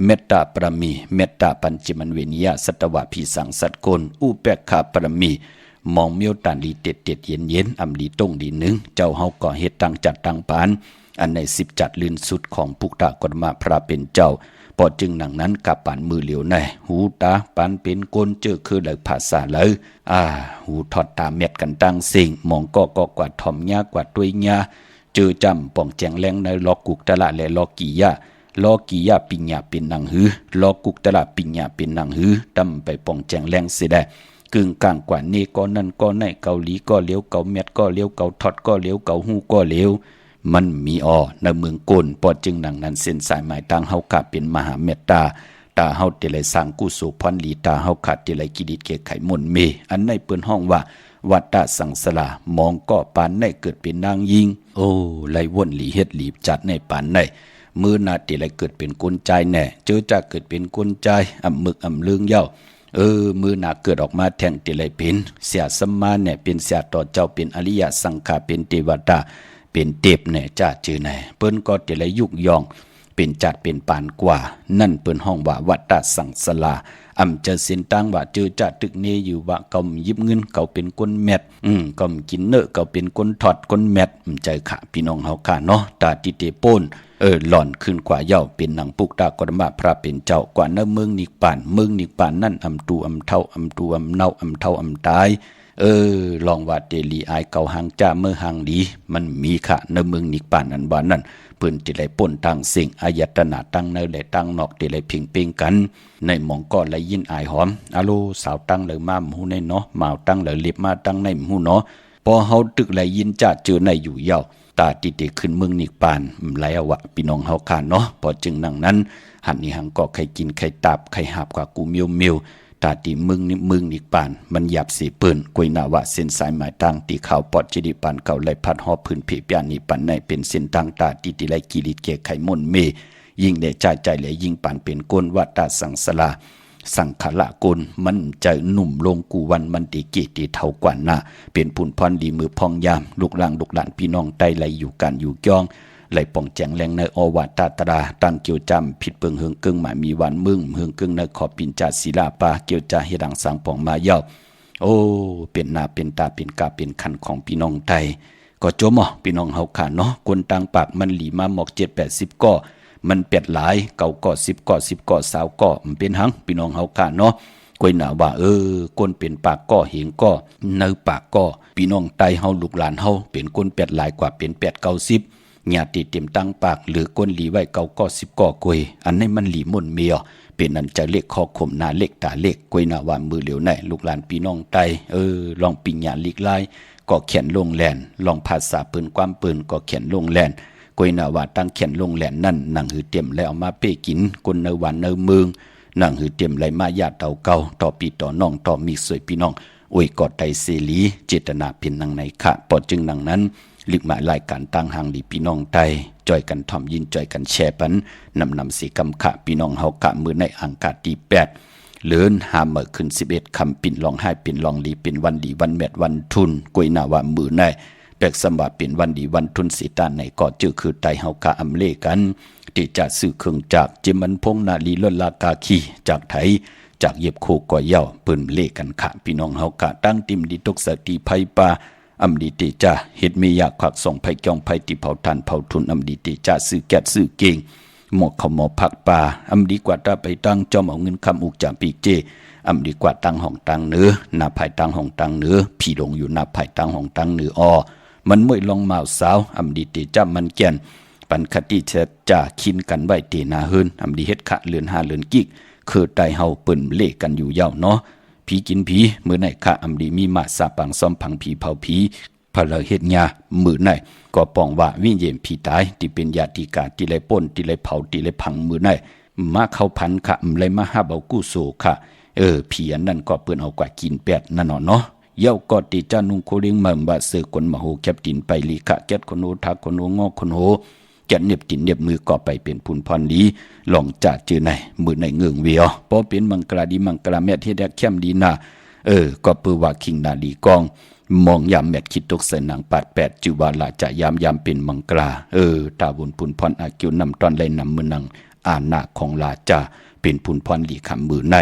เมตตาปรมีเมตตาปัญจมันเวนิยะสัตวะผีสังสัตโกนอุเปกขาปรมีมองเมียวตันลีเต็ดเย็นอำลีต้งดีหนึ่งเจ้าเฮาก่อเฮ็ดตังจัดตังปานอันใน10จัดลื่นสุดของปุกตากฎมาพระเป็นเจ้าพอจึงหนังนั้นกับปานมือเหลียวในหูตาปานเป็นกนเจอคือเลยภาษาเลยหูทอดตาเม็ดกันตั้งสิ่งมองก็กว่าถ่อมยากว่าตัวยาเจอจำป่องแจงแรงในลอกุกตะละและลอกียาปิญญาเป็นนางหือลอกุกตะละปิญญาเป็นนางหือตำไปป่องแจงแรงเสียได้กึ่งกลางกว่านี้ก็นั่นก็ในเกาหลีก็เลี้ยวเกาเม็ดก็เลี้ยวเกาทอดก็เลี้ยวเกาหูก็เลี้ยวมันมีในเมืองโกนปอจึงหนังนั้นเส้นสายหมายทางเฮากะเป็นมหาเมตตาตาเฮาติไหลสร้างกุศลพรลีตาเฮาขาดติไหลกิดิตเกไขมนเมอันในเปิ้นห้องว่าวัฏฏะสังสารมองก็ปานในเกิดเป็นนางยิงไหลวนหลีเฮ็ดหลีจัดในปานในมือนาติไหลเกิดเป็นกลใจแน่เจอจะเกิดเป็นกลใจอำมึกอำลึงเย้ามือหนาเกิดออกมาแทงติไหลเป็นเสียสมมาเนี่ยเป็นเสียต่อเจ้าเป็นอริยสังฆาเป็นเทวดาเป็นเทพเนี่ยจ้าจือไหนเปิ้นก็ติไหลยุกยองเป็นจัดเป็นปานกว่านั่นเปิ้นห้องว่าวัฏฏะสังสารอำจะเส้นตังว่าเจอจะตึกเนอยู่ว่ากำยิบเงินเขาเป็นก้นแมดกำกินเนอะเขาเป็นก้นถอดก้นแมดใจขะพี่น้องเฮาค่ะเนาะตาติเตโปนหล่อนขึ้นกว่าเย้าเป็นหนังปุกตากฎมาพระเป็นเจ้ากว่าเนเมืองนิกป่านนั่นอำตูอำเท่าอำตูอำเนาอำเท่าอำตายลองว่าเตลีอายเก่าหางจ้าเมื่อหางดีมันมีค่ะในเมืองนิกป่านอันบ้านนั่นเพิ่นติไหลป่นต่างสิ่งอายตนะตั้งในและตั้งนอกติไหลพิงเป่งกันในหมองก็ไหลยินอายหอมอะโลสาวตั้งเลยมาหมู่ในเนาะมาวตั้งเลยเล็บมาตั้งในหมู่เนาะพอเฮาตึกไหลยินจ้าเจอในอยู่เย้า ตาติเตขึ้นเมืองนิกปานไหลเอาวะพี่น้องเฮาคานเนาะพอจึงดังนั้นหันนี่หังก็ใครกินใครตับใครหาบกว่ากูมิวตาตีมึงนิกปานมันหยับสีปืนกวยนาวะเส้นสายหมายต่างตีข่าวปอดจิดิปานเก่าไหลพัดหอบพื้นเพปยานีปันในเป็นเส้นต่างตาติไหลกิริตเกไขมนเมยิ่งได้ใจเลยยิ่งปานเป็นก้นวัดตาสังสลาสังขละกลมันใจหนุ่มลงกูวันมันตีกิตีเท่ากว่าหน้าเป็นผุนพรดีมือพองยามลูกหลานพี่น้องใต้ไหลอยู่กันอยู่ย่องไหลป่องแจงแรงในอวตาตราตั้งเกี่ยวจำผิดเปิงเฮืองกึ่งหมายมีวันมึงเฮืองกึ่งในขอบปินจาศิลาปาเกี่ยวจาเฮดังสังป่องมาเย้าโอ้เป็นนาเป็นตาเป็นกาเป็นคันของพี่น้องไทยก็จมพี่น้องเฮาขาเนาะคนต่างปากมันหลีมาหมอก7-80ก่อมันเป็ดหลายเก่าก่อ10ก่อ10ก่อ20ก่อมันเป็นหังพี่น้องเฮาขาเนาะกวยหนาว่าคนเป็นปากก่อเหงก่อเนื้อปากก่อพี่น้องไตเฮาลูกหลานเฮาเป็นคนเป็ดหลายกว่าเป็น8-90ญาติเต็มตั้งปากหรือก้นหลีไว้9ก่อ10ก่อกวยอันนี้มันหลีม่นเมียเป็นอันจะเล็กคอข่มหน้าเล็กตาเล็กกวยหนาว่ามือเหลียวไหนลูกหลานพี่น้องไตลองปิญญาลิกลายก็เขียนลงแลนลองภาษาปืนความปืนก็เขียนลงแลนกวยนาว่าตั้งเขียนลงแหลนนั่นหนังหือเต็มแล้วเอามาเป้กินคนเนวันเนเมืองหนังหือเต็มไหลมาญาติเต่าเก่าต่อปีต่อน้องต่อมีสวยพี่น้องอวยกอดไตเสลีเจตนาเป็นนังในขะปอดจึงนังนั้นลิกหมายรายการตั้งหางดีพี่น้องไตจอยกันทอมยินจอยกันแชร์ปันนำสีกำขะพี่น้องเฮากะมือในอังกาตี8เลื่อนหาเมื่อขึ้น11คำปิ่นลองให้ปิ่นลองลีเป็นวันดีวันแมดวันทุนกวยนาว่ามือในแปลกสมบัติเป็นวันดีวันทุนสีตาในก็จื้อคือไตเฮากะอำเลกันที่จะซื้อเครื่องจากจิมันพงนาลีลลากาคีจากไทยจากเย็บโคก่อเย่าปืนเลกันขะพี่น้องเฮากะตั้งติมดีตกสติภัยปาอำดีติจ้าเฮ็ดมีอยากขวักส่งภัยจองภัยติเผาทานเผาทุนอำดีติจ้าซื้อแก๊สซื้อเก่งหมอกเขาหมอผักปลาอำดีกว่าตาไปตั้งจอมเอาเงินคำอุกจากปีเจอำดีกว่าตั้งห้องตั้งเหนือหน้าภายตั้งห้องตั้งเหนือพี่ลงอยู่หน้าภายตั้งห้องตั้งเหนือมันมวยลองเมาสาวอำดีติจ้ามันแก่นปันคติเสจ่าคินกันไว้ตีนาเฮินอำดีเฮ็ดขะเลือน5เลือนกิกคือไตเฮาเปิ้นเล่กันอยู่ยาวเนาะผีกินผีมื้อไหนขะอำดีมีมาสาปังซ่อมผังผีเผาผีพะเลเฮ็ดหญ้ามื้อไหนก็ป้องว่าวิญญาณผีตายที่เป็นญาติกาที่ไลป่นที่ไลเผาที่ไลพังมื้อไหนมาเข้าพันขะไลมาหาเบากู้โซค่ะผีอันนั้นก็เปิ้นเอากว่ากินเป็ดนั่นเนาะเย้าก็ติจานุงโคเริงมัมบะเสือคนมโหแคบตินไปลีกะแก๊ดคนโหทักคนโหงอคนโหแก๊ดเน็บตินเน็บมือก็ไปเป็นพุนพรลีลองจ่าจือในมือในเงืองเวียวพอเป็นมังกราดีมังกราแม่ที่แดกเข้มดีน่ะก็ปือว่าคิงนาลีกองมองยามแมดคิดตกใส่หนัง8จือว่าลาจะยามเป็นมังกราตาบุญพุนพรอากิวนำตอนไลนำมือนังอานาของลาจาเป็นพุนพรลีคำมือใน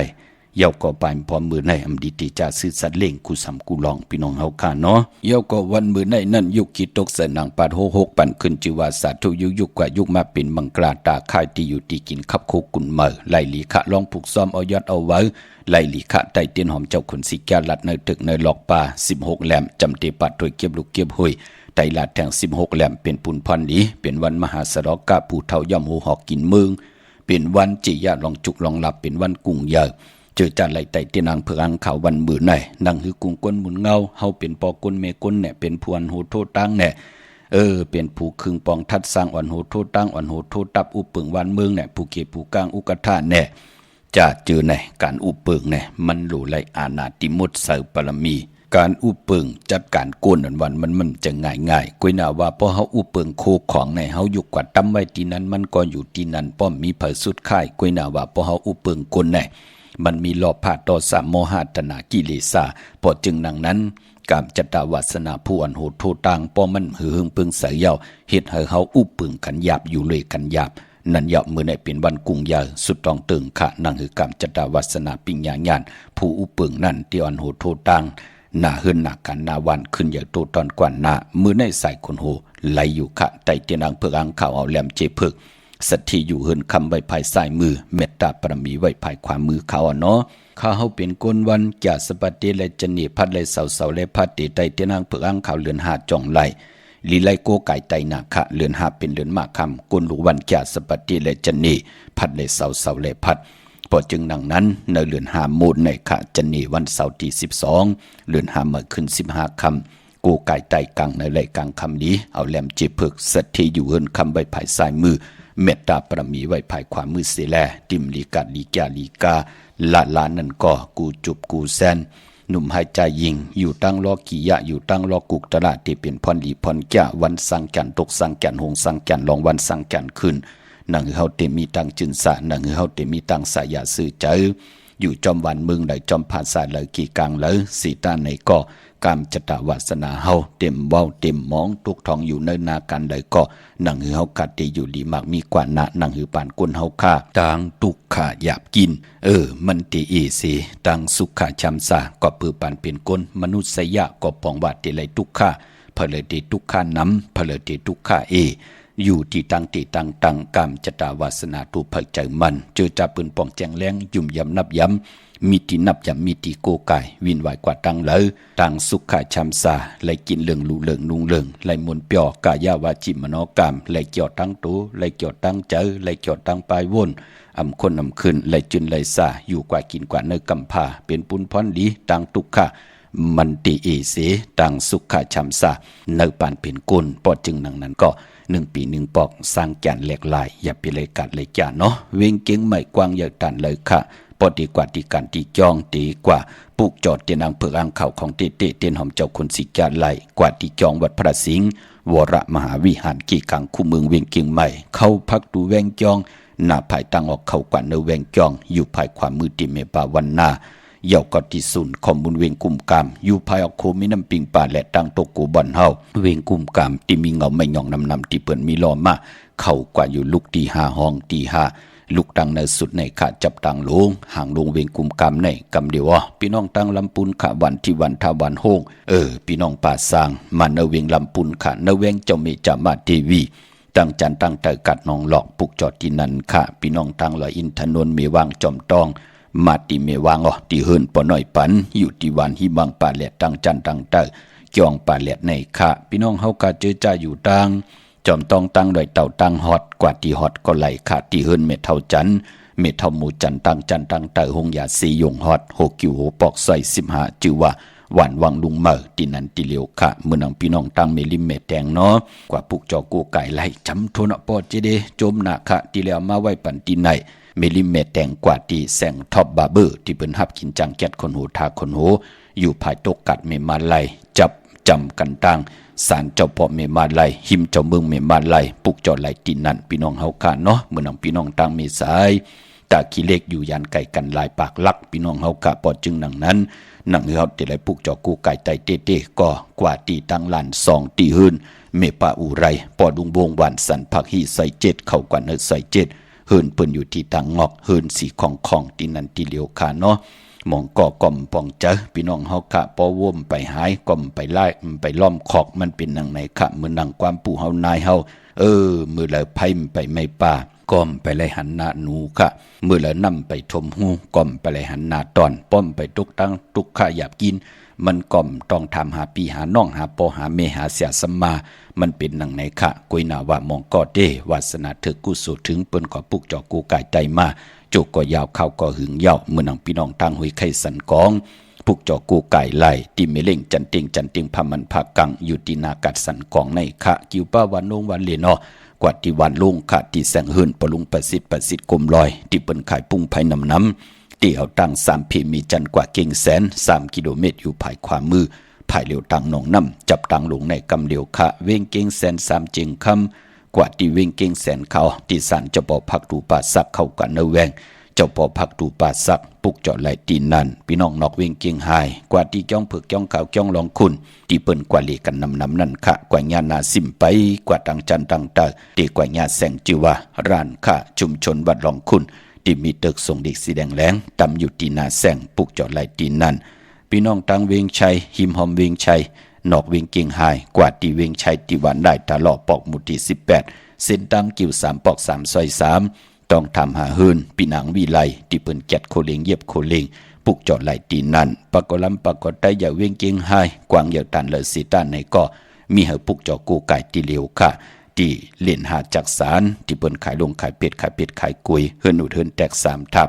เย้าก็ไปพร้อมมือในอำดีติจ่าซื้อสัตว์เล่งกูสำกูลองพี่น้องเฮาค่ะเนาะเย้าก็วันมือในนั่นยุคคิดตกใส่หนัง866ปั่นขึ้นจือว่าสาธุยุคกว่ายุคมาเป็นมังกราตาค่ายที่อยู่ที่กินขับโคกุนเมอไล่ลีขะลองผูกซ้อมเอายอดเอาไว้ไล่ลีขะไตเตียนหอมเจ้าคนสิแก่ลัดในตึกในหลอกป่า16แหลมจำเตปัดถวยเก็บลูกเก็บห้วยไตลาดแทง16แหลมเป็นปุนพันนี้เป็นวันมหาสรกะผู้เฒ่าย่อมหูหอกกินเมืองเป็นวันจิยาลองจุกลองหลับเป็นวันกุ้งเยอะเจอจัดไหลไตเตียนางเผืองข่าววันมือไหนนั่งหือกุ้งก้นหมุนเงาเฮาเป็นปอก้นเมก้นเนี่ยเป็นพวนโหโทตั้งเนี่ยเป็นผู้คึงปองทัดสร้างอ่อนโหโทตั้งอ่อนโหโทตับอุปเปิงวันเมืองเนี่ยผู้เก็บผู้กลางอุกทะเนี่ยจะเจอเนี่ยการอุปเปิงเนี่ยมันหลู่ไหลอาณาติมุตเสาปรมีการอุปเปิงจัดการโกนวันมันจะง่ายกุยนาว่าพอเฮาอุปเปิงโคของในเฮาอยู่กว่าตั้มไว้ที่นั้นมันก็อยู่ที่นั้นป้อมมีเผยสุดค่ายกุยนาว่าพอเฮาอุปเปิงโกนเนี่ยมันมีหลอบผาต่อสามโมหะตนากิเลสาพอจึงดังนั้นกามจตาวาสนาผู้อันโหดโทต่างป้อมันหือหึงปึงเสยเยาเฮ็ดให้เฮาอุปึงกันหยาบอยู่เลยกันหยาบนั่นยามือในเป็นวันกุ้งยาสุดต้องตึงขะนั่งหือกามจตาวาสนาปิญญาญาณผู้อุปึงนั่นที่อันโหดโทต่างหน้าเฮือนหนักกันหน้าวันขึ้นใหญ่โตตอนกว่าหน้ามือในใส่คนโหไหลอยู่ขะไตเตียนางเพื่ออังข่าวเอาแหลมเจพึกสัตที่อยู่เฮินคำไว้ภายซ้ายมือเมตตาปรมีไว้ภายขวามือเขาเนาะข้าเฮาเป็นก้นวันจ่าสปฏิและจนีพัดเลยเสาและพัดตีไตเตียนางเพื่ออังข่าวเลือนหาจ่องไหลลีไลโกไก่ไตนาคะเลือนหาเป็นเลือนมากคำก้นหลูวันจ่าสปฏิและจนีพัดเลยเสาและพัดพอจึงดังนั้นในเลือนหามูลในขะจนีวันเสาร์ที่12เลือนหาเมื่อขึ้น15คำ กูไก่ไต่กังในไหลกังคำนี้เอาแหลมเจ็บเพิกสัตที่อยู่เฮินคำใบภายซ้ายมือเมตตาประมีไว้ภายขวามือเสียแลติมลีกัดลีกาลีกาละลานนั่นก็กูจุบกูแซนหนุ่มหายใจยิงอยู่ตั้งรอกี่ยะอยู่ตั้งรอกุกตลาดที่เป็นพรลีพรแก่วันสังกันตกสังกันหงสังกันลองวันสังกันขึ้นนังเฮาเตมีตังจินสะนังเฮาเตมีตังสายาซื่อเจออยู่จอมวันเมืองไหลจอมภาษาเลยกี่กลางเลยสีตาในก็กามจตวาสนาเฮาเต็มเว้าเต็มมองทุกทองอยู่ในนากันเลยก็นังเฮากัดที่อยู่ดีมากมีกว่านะนังหือปานกุนเฮาค่าต่างทุกขาหยาบกินมันติอีสิต่างสุขาชำซาก็ปือปานเป็นก้นมนุษยะก็ปองว่าติเลยทุกขาเพลติทุกขาน้ำเพลติทุกขาอยู่ที่ตังติตังตังกามจตาวาสนาตูเผยใจมันเจอจับปืนป่องแจงแรงยุ่มยำนับย้ำมีที่นับย้ำมีที่โกไก่วินไหวกว่าตังเลยตังสุขาชำซาไหลกินเลืองลูเลืองนุ่งเลืองไหลมนเปียวกายาวาจิมโนกรรมไหลเกี่ยวตั้งตูไหลเกี่ยวตั้งเจอไหลเกี่ยวตั้งปลายวนอำคนอำขึ้นไหลจุนไหลซาอยู่กว่ากินกว่าเนื้อกำพาเป็นปุนพรดีตังตุกขะมันติเอเสตังสุขาชำซาเนื้อปานเป็นกุนปอจึงนังนั้นก็1 ปี 1 ปอกสร้างแก่นเหล็กลายอย่าไปเลยกัดเลยจ่าเนาะเวงเก่งไม่กว้างใหญ่ตันเลยค่ะปอดีกว่าที่การที่จองตีกว่าปลูกจอดเตียนอังเผือกอังเข่าของเตเตเตียนหอมเจ้าคนสิจาไหลกว่าที่จองวัดพระสิงห์วรมหาวิหารกี่กังคู่เมืองเวงเก่งใหม่เข้าพักดูแวงจองหน้าภายตั้งออกเข้ากว่าเนแวงจองอยู่ภายความมือติเมปาวันนาเย่ากอติสุนข้อมูลเวงกุมกามอยู่ภายออกโคมีน้ำปิงป่าและตั้งตกกูบ่อนเฮาเวงกุมกามที่มีเงาไม่หย่องนำที่เปิ่นมีล้อมาเข้ากว่าอยู่ลูกตี5ห้องตี5ลูกตั้งในสุดในขาจับตั้งลงห่างลงเวงกุมกามในกำเดียวพี่น้องตั้งลำปุนขะวันที่วันทาวันโฮงพี่น้องป่าสร้างมาเนเวงลำปุนขะเนเวงเจ้าเมจามาเทวีตั้งจันตั้งใจกัดนองหลอกปุกจอดที่นั่นค่ะพี่น้องตั้งลอยอินทนนท์เมวางจอมตองมาติเมวางที่เฮินปอน้อยปันอยู่ที่วันหิบังป่าแหลดตั้งจันตั้งเตอจองป่าแหลดในค่ะพี่น้องเฮากะเจอจ่าอยู่ตังจอมต้องตั้งโดยเต่าตั้งฮอดกว่าที่ฮอดก็ไหลค่ะที่เฮินเมเท่าจันเมเท่าหมู่จันตั้งจันตั้งเตอหงยาสียงฮอด6กิวโหปอกใส่15จือว่าหวานวังลุงเมอที่นั้นที่เหลียวค่ะเมื่อนังพี่น้องตั้งเมลิมเมแตงเนาะกว่าปุกจอกูไก่ไหลจำโทนะปอเจเดโจมหนักค่ะที่แล้วมาไว้ปันที่ไหนเมลิเมตแตงกว่าที่แสงท็อปบาร์เบอร์ที่เป็นหับกินจังแก๊ดคนหูทาคนหูอยู่ภายตกกัดเมมาไลจับจำกันตั้งสารเจ้าพ่อเมมาไลหิมเจ้าเมืองเมมาไลปุกจอไหลตีนั่นพี่น้องเฮาค่ะเนาะเมื่อนังพี่น้องตั้งเมสายตาขี้เล็กอยู่ยันไก่กันลายปากลักพี่น้องเฮาค่ะปอจึงนังนั้นนังเฮาแต่ไหลปุกจอกูไก่ไตเต้ก็กว่าตีตั้งลาน2ตีหืนเมปาอูไรปอดุงวงหวานสันผักฮีใส่7เข้ากว่าเนื้อใส่7เฮินเปิ้นอยู่ที่ตังงอกเฮินสีของที่นั่นที่เหลียวขาเนาะมองก่อก่อมปองเจอพี่น้องเฮากะปอว่มไปหายก่อมไปไล่ไปล้อมขอกมันเป็นนังไหนคะมื้อนังความปู่เฮานายเฮามื้อละไผไปไม่ป่าก่อมไปไล่หันหน้าหนูค่ะมื้อละนำไปทมหูก่อมไปไล่หันหน้าตอนป้อมไปตุกตั้งตุกข้าหยาบกินมันก่อมต้องทำหาปีหาน้องหาปอหาเมหาเสียสัมมามันเป็นนังไหนคะกุยนาว่ามองก็เดวาสนาเถกุสุถึงเปิ้นก็ปุกจอกูกายใจมาจุกก็ยาวเข้าก็หึงยาวเมื่อนังพี่น้องตั้งหุยไข่สันกองปุกจอกูกายไหลติเมเล่งจันติงพามันภากังอยู่ที่นากัดสันกองในคะกิวป้าวันลงวันเลนอกว่าที่วันลงคะที่แสงเฮินปลุงประสิทธิ์กลมลอยที่เปิ้นขายปุ้งไผน้ำที่เอาตั้ง3พีมีจันกว่าเก่งแสน3กิโลเมตรอยู่ภายขวามือภายเหลียวตังหนองน้ำจับตังลงในกำเหลียวคะเว้งเก่งแสน3เจงคำกว่าที่เว้งเก่งแสนเขาที่สันเจ้าป่อพักตูป่าสักเข้ากันเนแวงเจ้าป่อพักตูป่าสักปุกเจาะไหลตีนั่นพี่น้องนอกเว้งเก่งหายกว่าที่จ้องเผือกจ้องขาวจ้องลองคุณที่เปิ้นกว่าเลกันนำนั่นคะกว่าญานาซิมไปกว่าตังจันตังตาตีกว่าญาแสงจิวาร้านคะชุมชนวัดลองคุณที่มีตึกส่งเด็กสีแดงแหลงตำอยู่ที่นาแสงปุกเจาะไหลตีนั่นพี่น้องตังเวียงชัยหิมหอมเวียงชัยนอกเวียงเก่งหายกว่าที่เวียงชัยที่วันได้ตาหล่อปอกหมุที่18เส้นตังกิ่ว3ปอก3ซอย3ต้องทำหาหืนปีนังวิไลที่เปิ้นแกดโคเลงเย็บโคเลงปุกเจาะไหลตีนั่นปากลำปากได้อย่าเวียงเก่งหายกวางอย่าตันเลยสีตานในก็มีเหปุกเจาะกูไก่ที่เหลียวค่ะที่เล่นหาจักสารที่เปิ้นขายลงขายเป็ดขายกุยเฮิรนอุดเฮิรนแตก3ทับ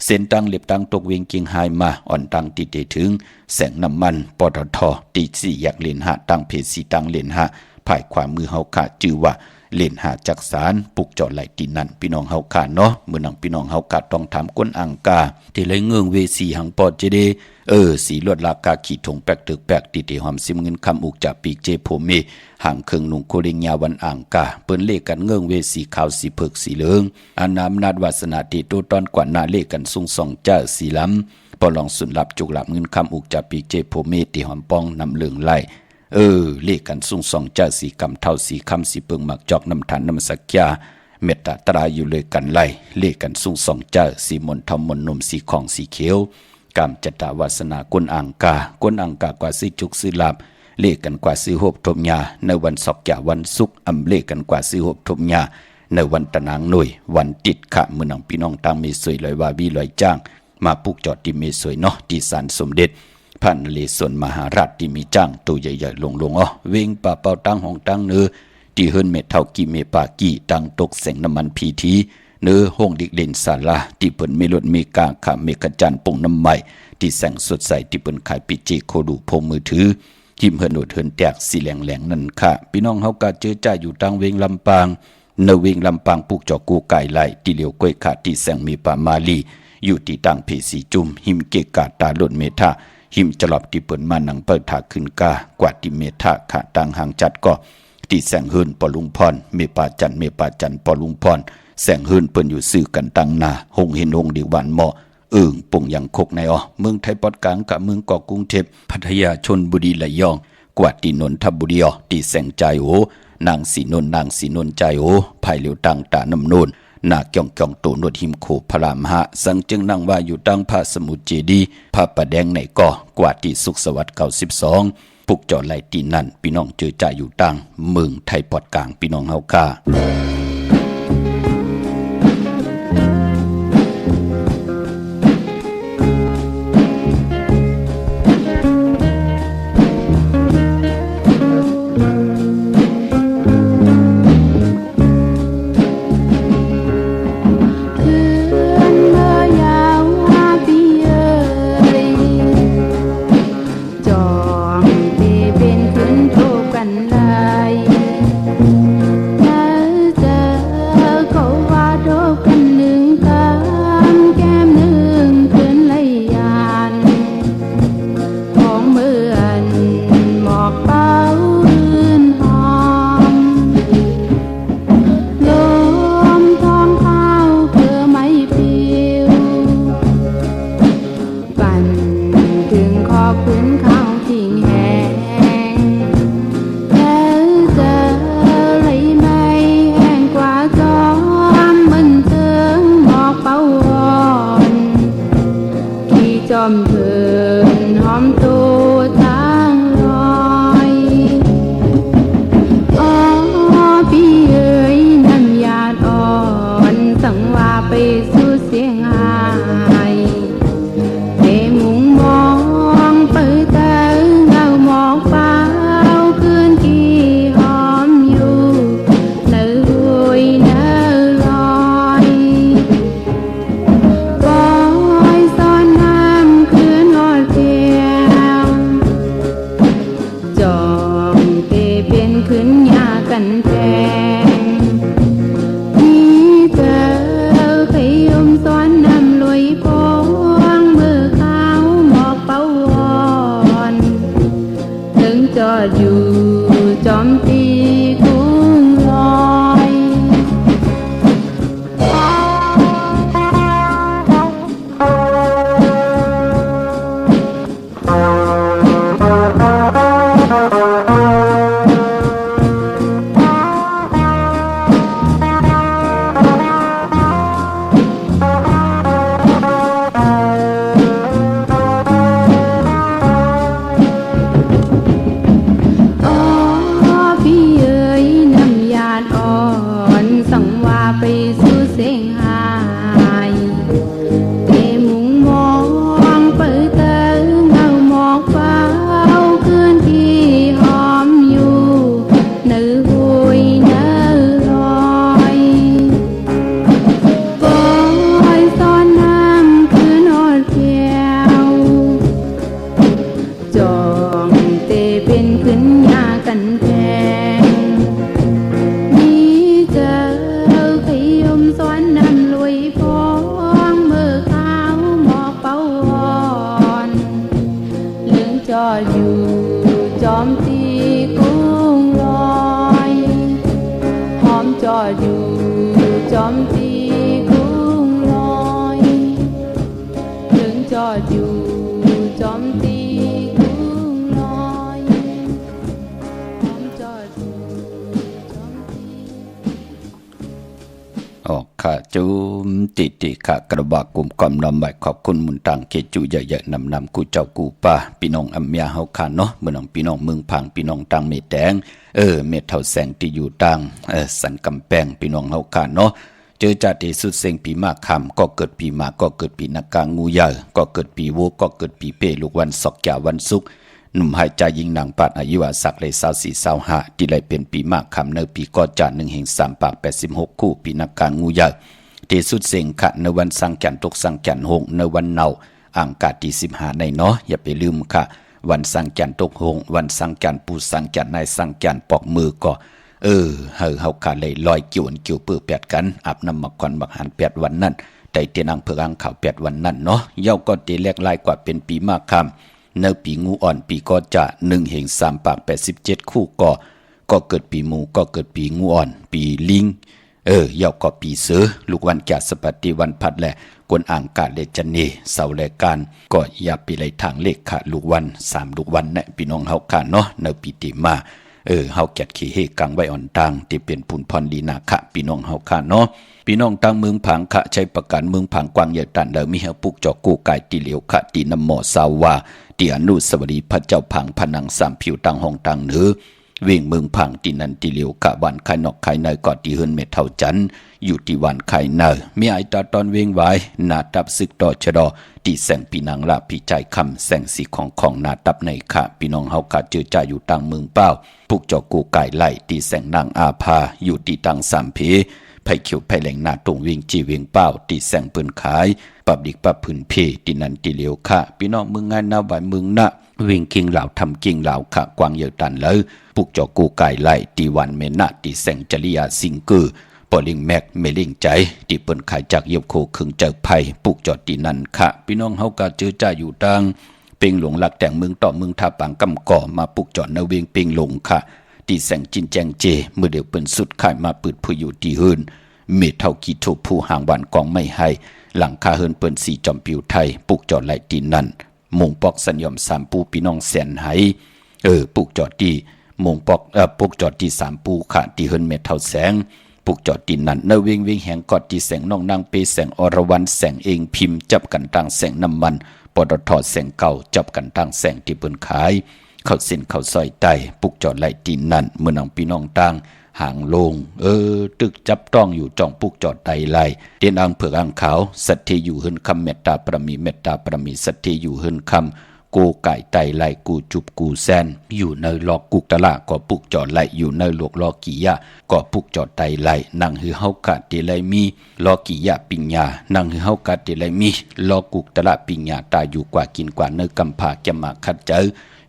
เส้นตังเล็บตังตกเวียงเกียงไฮมาอ่อนตังติดถึงแสงน้ำมันปตทตีสี่อยากเล่นหาตังเพจสีตังเล่นหาภายความมือเฮาขาจื้อว่าเล่นหาจักสารปลุกเจาะไหลตีนั่นพี่น้องเฮาขาเนาะมื้อนังพี่น้องเฮาขาต้องถามก้นอังกาที่เลยเงืองเวสีหังปอดเจเดสีลวดลากาขีถงแปกตึกแปกติหอมซิมเงินคำอุกจากปีกเจโพเมห่างเครื่องนุ่งโคเริงยาวันอ่างกาเปิ้นเลขกันเงืองเวสีขาวสีเผือกสีเหลืองอานามนาดวาสนาติโตตอนกว่าหน้าเลขกันซุงส่องจ้าสีล้ำปอลองสุนลับจุกหลับเงินคำอุกจากปีกเจโพเมติหอมปองนำเหลืองไล่เลขกันซุงส่องจ้าสีกำเท่าสีคำสีเปิงหมักจอกน้ำทานน้ำสักยาเมตตาตรายอยู่เลยกันไล่เลขกันซุงส่องจ้าสีมนทำมนนมสีของสีเขียวกามจัตตาวาสนากวนอังกากว่าซื้อจุกซื้อลาบเลขกันกว่าซื้อหบทมยาในวันศกยาวันศุกร์อำเลขกันกว่าซื้อหบทมยาในวันตะนางหน่วยวันติดขะมือหนังพี่น้องตังเมสวยลอยวาวีลอยจ้างมาปลูกจอดที่เมสวยเนาะที่ศาลสมเด็จพระนเรศวรมหาราชที่มีจ้างตัวใหญ่ๆลงเวงป่าเป่าตังห้องตังเนื้อที่เฮิรนเมเท่ากีเมปากีตังตกแสงน้ำมันพีทีเนื้อห้องดิกเล่นศาลาที่เปิ่นเมลดเมกาขะเมกจันปงน้ำใหม่ที่แสงสดใสที่เปิ่นขายปิเจโคดูพงมือถือทิมเฮิรนโดดเฮิรนแตกสีแหลงนั่นค่ะพี่น้องเฮากะเจอจ่าอยู่ตังเวงลำปางในเวงลำปางปลูกจอกกูไก่ไหลที่เหลียวก้อยขาที่แสงมีป่ามาลีอยู่ที่ตังเพสีจุมหิมเกกาตาหล่นเมธาหิมจลอบที่เปิ่นมานังเปิดถาขึ้นกากว่าที่เมธาขาตังหางจัดก็ที่แสงเฮิรนปอลุงพรเมปาจันปอลุงพรแสงเฮิรนเปิ้นอยู่ซื้อกันตังนาหงเห็นหงดีหวานเหมาะปุ่งอย่างคกในเมืองไทยปอดกลางกับเมืองเกาะกรุงเทพพัทยาชลบุรีระยองกว่าที่นนทบุรีที่แสงใจนางสีนนใจภายเหลียวตังตาน้ำนูนนาเกี่ยงโตนวดหิมโคพระรามหะสังจึงนั่งว่าอยู่ตังพระสมุทรเจดีพระประแดงในก่อกว่าที่สุขสวัสดิ์92ปุกจอไหลตีนั่นพี่น้องเจอจ่าอยู่ตังเมืองไทยปอดกลางพี่น้องเฮาค่าใจ อมตีกุ้งลอยถึงจอดอยู่จอมตีกุ้งลอยจอดอยู่จอมตีออกค่ะจุมติค่ะกระบะกลุ่มความนำใบขอบคุณมุนตังเกจุเยอะๆนำกูเจ้ากูป้าพี่น้องอัมยาเฮาค่ะเนาะเมื่อน้องพี่น้องเมืองพังพี่น้องตังเมแดงเม็ดเท่าแสงที่อยู่ตังสันกำแพงพี่น้องเฮาค่ะเนาะเจอจัดที่สุดเสียงปีมากคำก็เกิดปีมากก็เกิดปีนักกางงูใหญ่ก็เกิดปีโวก็เกิดปีเป้ลูกวันศอกยาวันศุกร์หนุ่มหายใจยิงนางปัดอายุอาศักเลย24-25ที่เลยเป็นปีมากคำเนปีก็จ่า1 3 86คู่ปีนักกางงูใหญ่ที่สุดเสียงขะในวันสังจันตกสังจันหงในวันเนาอ่างกาที่15ในเนาะอย่าไปลืมค่ะวันสังจันตกหงวันสังจันปูสังจันในสังจันปอกมือก็เฮาขาเลยลอยเกี่ยวเปื้อแปดกันอาบน้ำมักควันบักหันแปดวันนั้นได้เตียนางเผือกอังข่าวแปดวันนั้นเนาะเย้าก็ตีแรกลายกว่าเป็นปีมากคำในปีงูอ่อนปีก็จะ1 3 87คู่ก็เกิดปีหมูก็เกิดปีงูอ่อนปีลิงเย้าก็ปีเสือลูกวันแก่สปฏิวันพัดแหละกวนอ่างกาเลจันเนเสาแลการก็อย่าไปไหลทางเลขค่ะลูกวัน3ลูกวันเนี่ยพี่น้องเฮาค่ะเนาะในปีติมาเฮาแกดขี้เฮกังไว้อ่อนตังที่เป็นผุนพรลีนาคะพี่น้องเฮาค่ะเนาะพี่น้องตังเมืองผังคะใช้ประกันเมืองผังกวางใหญ่ตันแล้วมีเฮาปุกจอกูไก่ตีเหลียวคะตีน้ำหมอสาวาตีอนุสวรีพระเจ้าผังผนังสามผิวตังห้องตังเหนือเวียงเมืองผังตีนันตีเหลียวคะวันไข่นอกไข่ในก็ตีเฮินเม็ดเท่าจันอยู่ที่วันไข่เนอมีไอตาตอนเวียงไว้นาตับซึกต่อชะดอตีแสงปีนางลาพี่ใจคำแสงสีของนาตับในค่ะพี่น้องเฮาคะเจอจ่าอยู่ตังเมืองเป้าพวกเจ้ากูไก่ไล่ตีแสงนางอาภาอยู่ตีตังสามเพไผ่เขียวไผ่แหลงนาตรงเวียงจีเวียงเป้าตีแสงปืนขายปับดิกปับพื้นเพตีนันตีเหลียวค่ะพี่น้องเมืองงานนาไหวเมืองนะเวียงกิงเหล่าทำกิงเหล่าค่ะกวางเยอะตันเลยพวกเจ้ากูไก่ไล่ตีวันเมนะตีแสงจริยาสิงกือปอลิงแม็กเมลิงใจตีเปิ้นขายจากเยียบโคคึงเจอไผ่ปลูกจอดตีนันค่ะพี่น้องเฮากะเจอจ่าอยู่ตังเป็งหลงหลักแต่งเมืองต่อเมืองท่าปางกำก่อมาปลูกจอดในเวียงเป็งหลงค่ะตีแสงจินแจงเจเมื่อเดียวเปิ้นสุดขายมาปืดผู้อยู่ตีเฮินเมเท่ากีโทผู้ห่างวันกองไม่ให้หลังคาเฮินเปิ้นสีจอมปิวไทยปลูกจอดไหลตีนันมงปอกสัญญอมสามปูพี่น้องแสนไหปลูกจอดตีมงปอกปลูกจอดที่สามปูค่ะตีเฮินเมเท่าแสงปลูกจอดตีนันเนเวงแห่งกอดที่แสงน้องนางเปแสงอรวรรณแสงเองพิมพ์จับกันตั้งแสงน้ำมันปตท.แสงเก่าจับกันตั้งแสงที่เปิ้นขายเข้าเส้นเข้าซอยไตปลูกจอดไหลตีนันเมื่อนางพี่น้องตั้งห่างลงตึกจับต้องอยู่จ้องปลูกจอดไตไล่เตียนอังเผือกอังขาวสัตย์ที่อยู่หึนคำเมตตาประมีสัตย์ที่อยู่หึนคำกูไก่ไตไล่กูจุบกูแซนอยู่ในลอกกุกตะละก็ปลูกจอดไล่อยู่ในหลวกลอกียะก็ปลูกจอดไตไล่นั่งหือเฮากะเตไลมีลอกียะปิญญานั่งหือเฮากะเตไลมีลอกุกตะละปิญญาตายอยู่กว่ากินกว่าเนื้อกำผาแกมาคัดเจอ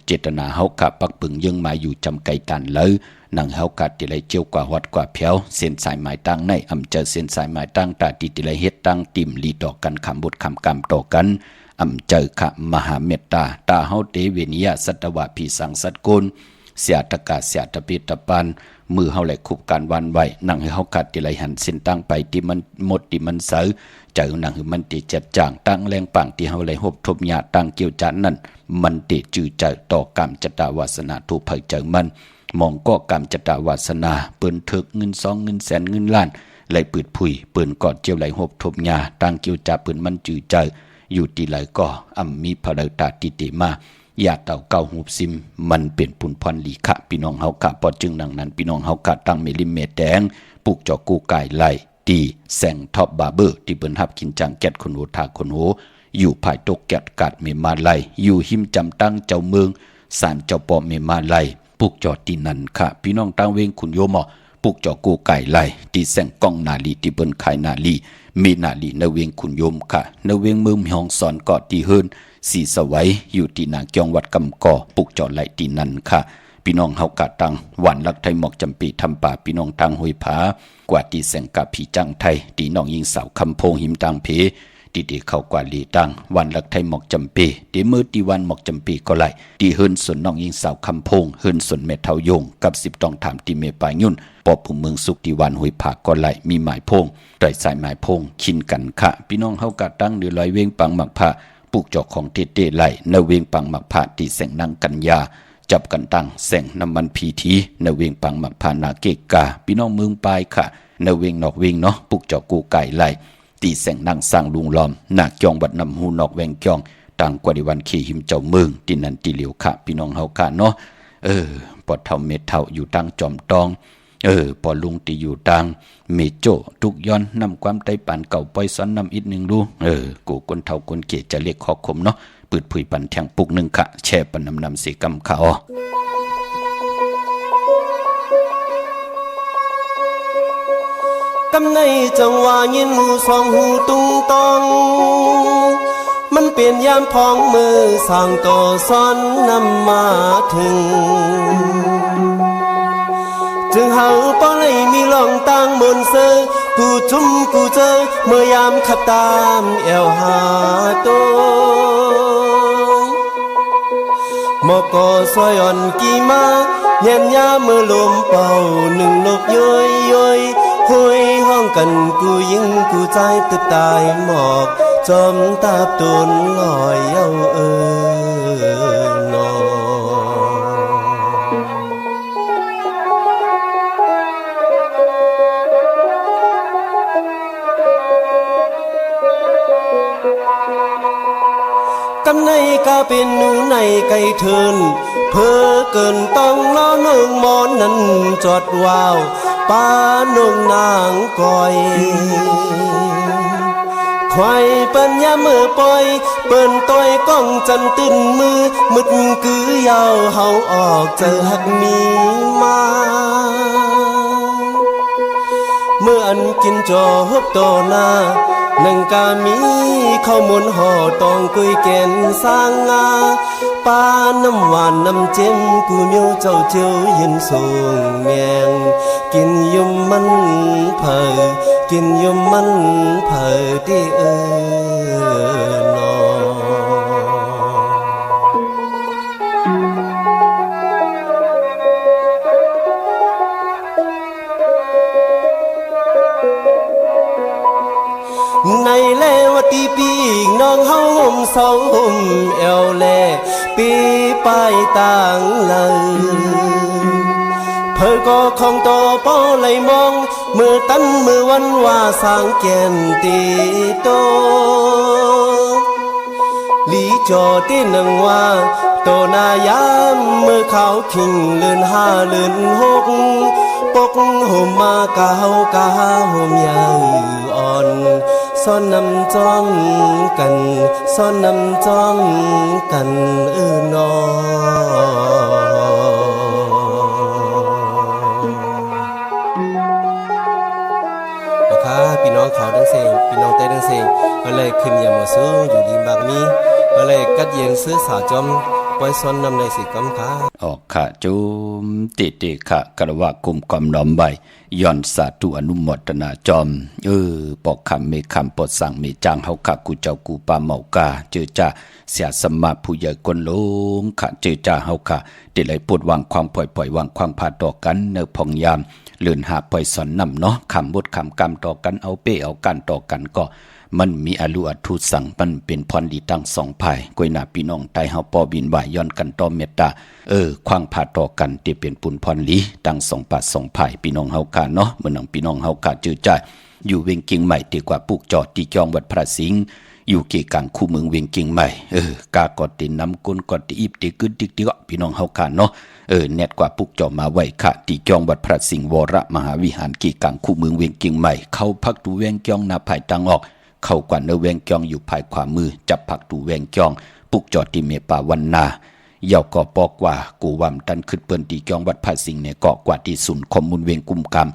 เจตนาเฮากะปักปึงยังมาอยู่จำไก่ตันเลยนังเฮากะติไลเจียวกว่าวัดกว่าเพียวเส้นสายหมายตั้งในอำเจอเส้นสายหมายตั้งตาติไลเฮ็ดตั้งติ่มลีต่อกันคำบทคำกรรมต่อกันอำเจอขะมหาเมตตาตาเฮาเตเวนิยะสัตวะพีสังสัตกุลเสียตกาเสียตปิตปันมือเฮาไหลคุบการวันไว้นังเฮากะติไลหันเส้นตั้งไปที่มันหมดที่มันเสือเจอนังมันติเจ็บจางตั้งแรงปังที่เฮาไหลหบทบญาตั้งเกี่ยวจันนั่นมันติจือเจอต่อกรรมจตาวาสนาทุภัยเจอมันมองก็กรรมจตาวาสนาเปิ้นถึกเงิน2เงินแสนเงินล้านไหลปืดผุยเปิ้นกอดเจียวไหลหบทบญาตั้งเกี่ยวจาเปิ้นมันจือเจออยู่ที่ไหลก็มีพระตาติติมาญาเต่าเก่าหูซิมมันเป็นปุนพรลีขะพี่น้องเฮากะพอจึงดังนั้นพี่น้องเฮากะตั้งเมลิเมตแดงปลูกจอกูไก่ไหลตีแสงท็อปบาร์เบอร์ที่เปิ้นฮับกินจังแก๊ดคนโหทาคนโหอยู่ภายตกแก๊ดกาดเมมาไลอยู่หิมจำตั้งเจ้าเมืองศาลเจ้าปอเมมาไลปลูกจอตีนันค่ะพี่น้องตั้งเวงคุณโยมอปลูกจอกูไก่ไหลตีแสงกองนาลีที่เปิ้นขายนาลีมีนาลีในเวงคุณโยมค่ะในเวงเมืองหองสอนเกาะที่เฮิรนสีสวัยอยู่ที่นาเกียงวัดกำก่อปลูกจอไหลตีนันค่ะพี่น้องเฮากะตังหวานลักไทยหมอกจำปีทำป่าพี่น้องทางห้วยผากว่าตีแสงกับผีจังไทยตีน้องยิงสาวคำโพงหิมตังเพ ดีเข้ากว่าลีตังวันลักไทยหมอกจำปีดีมือตีวันหมอกจำปีก็ไหลดีเฮินส่วนน้องยิงสาวคำพงเฮินส่วนเมทเทาโยงกับ10ต้องถามตีเมปายยุ่นปอบผู้เมืองสุขดีวันหุยผากก็ไหลมีหมายพงไตรสายหมายพงชินกันค่ะพี่น้องเฮากะตั้งเดือลอยเวงปังหมักผ้าปลูกจอกของเตไหลในเวงปังหมักผ้าตีแสงนางกันยาจับกันตั้งแสงน้ำมันพีทีในเวงปังหมักผ้านาเกกาพี่น้องเมืองปลายค่ะในเวงนอกเวงเนาะปลูกจอกกูไก่ไหลตีแสงนางสร้างลุงล้อมหนักจองบัดนำหูนอกแวงจองต่างกว่าในวันขี่หิมเจ้าเมืองตีนันตีเหลียวค่ะพี่น้องเฮากะเนาะปอดเท่าเม็ดเท่าอยู่ตั้งจอมตองปอลุงตีอยู่ตังเมโจทุกย้อนนำความไต้ปานเก่าปล่อยซ้อนนำอีกหนึ่งดูกูคนเท่าคนเกจะเรียกขอคมเนาะปืดผุยปันแทงปุกหนึ่งค่ะแช่ปันนำสีกำขาวกำในจังหวะยินหูสองหูตุงตองมันเปลี่ยนยามพองมือสร้างต่อซ้อนนำมาถึงจึงเฮาป้อเลยมีลองตั้งบนเซอกูจุ้มกูเจอเมื่อยามขับตามแอวหาตัวหมอกก็ซอยอ่อนกี่มาเย็นยามเมื่อลมเป่าหนึ่งนกย้อยย้อยห้อยห้องกันกูยิงกูใจตึกตายหมอกจอมตาบตุนลอยเย้านอกำในกาเป็นหนูในไก่เทินเพ้อเกินต้องล้อนึ่งมอนนั้นจอดว้าวป้านุ่งนางก้อยควายเปิ้นยามือปล่อยเปิ้นต้อยก้องจันตื่นมือมึดคือยาวเฮาออกเจอหักมีมาเมื่ออันกินจอฮบต่อหน้าหนึ่งกามีข้าวมุนห่อตองกุยแกนสร้างงาป้าน้ำหวานน้ำเจมกูเมียวเจ้าเจียวยืนสูงแมงกินยุ่มมันเผอกินยุ่มมันเผอที่นอในแลวตีปีน้องเฮาห่มเศร้าห่มแอวแลปีปลายต่างเลยเพิ่ก็คงต่อป้อไหลมองมือตั้นมือวันว่าสร้างแก่นตีโตลีจอที่หนึ่งว่าโตนายามมือเขาขิงเลื่อนห้าเลื่อนหกปกห่มมากาห่มยาวอ่อนซ่อนนำจ้องกันซ่อนนำจ้องกันนอพี่น้องเขาดังเซงพี่น้องเต้ดังเซงก็เลยขึ้นยามาซื้ออยู่ดีบางมีก็เลยกัดเย็นซื้อสาจอมปล่อยซ้อนนำในสิกำค้าออกขะจุมติขะกระว่ากุมกำน้อมใบย่อนสาธุอนุโมทนาจอมปอกคำเมคำปดสั่งเมจางเฮาขะกูเจ้ากูปาเมากาเจอจ่าเสียสมาผู้ใหญ่คนลงขะเจอจ่าเฮาขะเดลัยปวดวางความปล่อยวางความพาต่อกันเนอพองยามเลื่อนหาปล่อยสอนนำเนาะคำบทคำกรรมต่อกันเอาเป้เอากันต่อกันก็มันมีอรุอัตุสั่งมันเป็นพรดีตั้งสองภายกวยหน้าพี่น้องไตเฮาปอบินไหวย้อนกันต่อเมตตาความพาต่อกันที่เป็นปุนพรลีตั้งสองปาสองภายพี่น้องเฮากาเนาะเมื่อนังพี่น้องเฮากาจื้อใจอยู่เวียงกิ่งใหม่ดีกว่าปลูกจอดที่จองวัดพระสิงห์อยู่เกกลางคู่เมืองเวียงกิ่งใหม่กากอดตินน้ำกุนกอดติอีบติกึดติกก็พี่น้องเฮากาเนาะเน็ตกว่าปลูกจอมาไว้ค่ะที่จองวัดพระสิงห์วรมหาวิหารเกกลางคู่เมืองเวียงกิ่งใหม่เข้าพักดูเวียงจองนาภายตังออกเข้ากว่าเนเวงจองอยู่ภายขวามือจับผักดูเวงจองปุกจอดที่เมป่าวันนาเยาก็ปอกว่ากูวามตันขึ้นเปิ้นตีจองวัดพระสิงห์เนี่ยเกาะกว่าที่ศูนย์ข้อมูลเวงกุมกรรม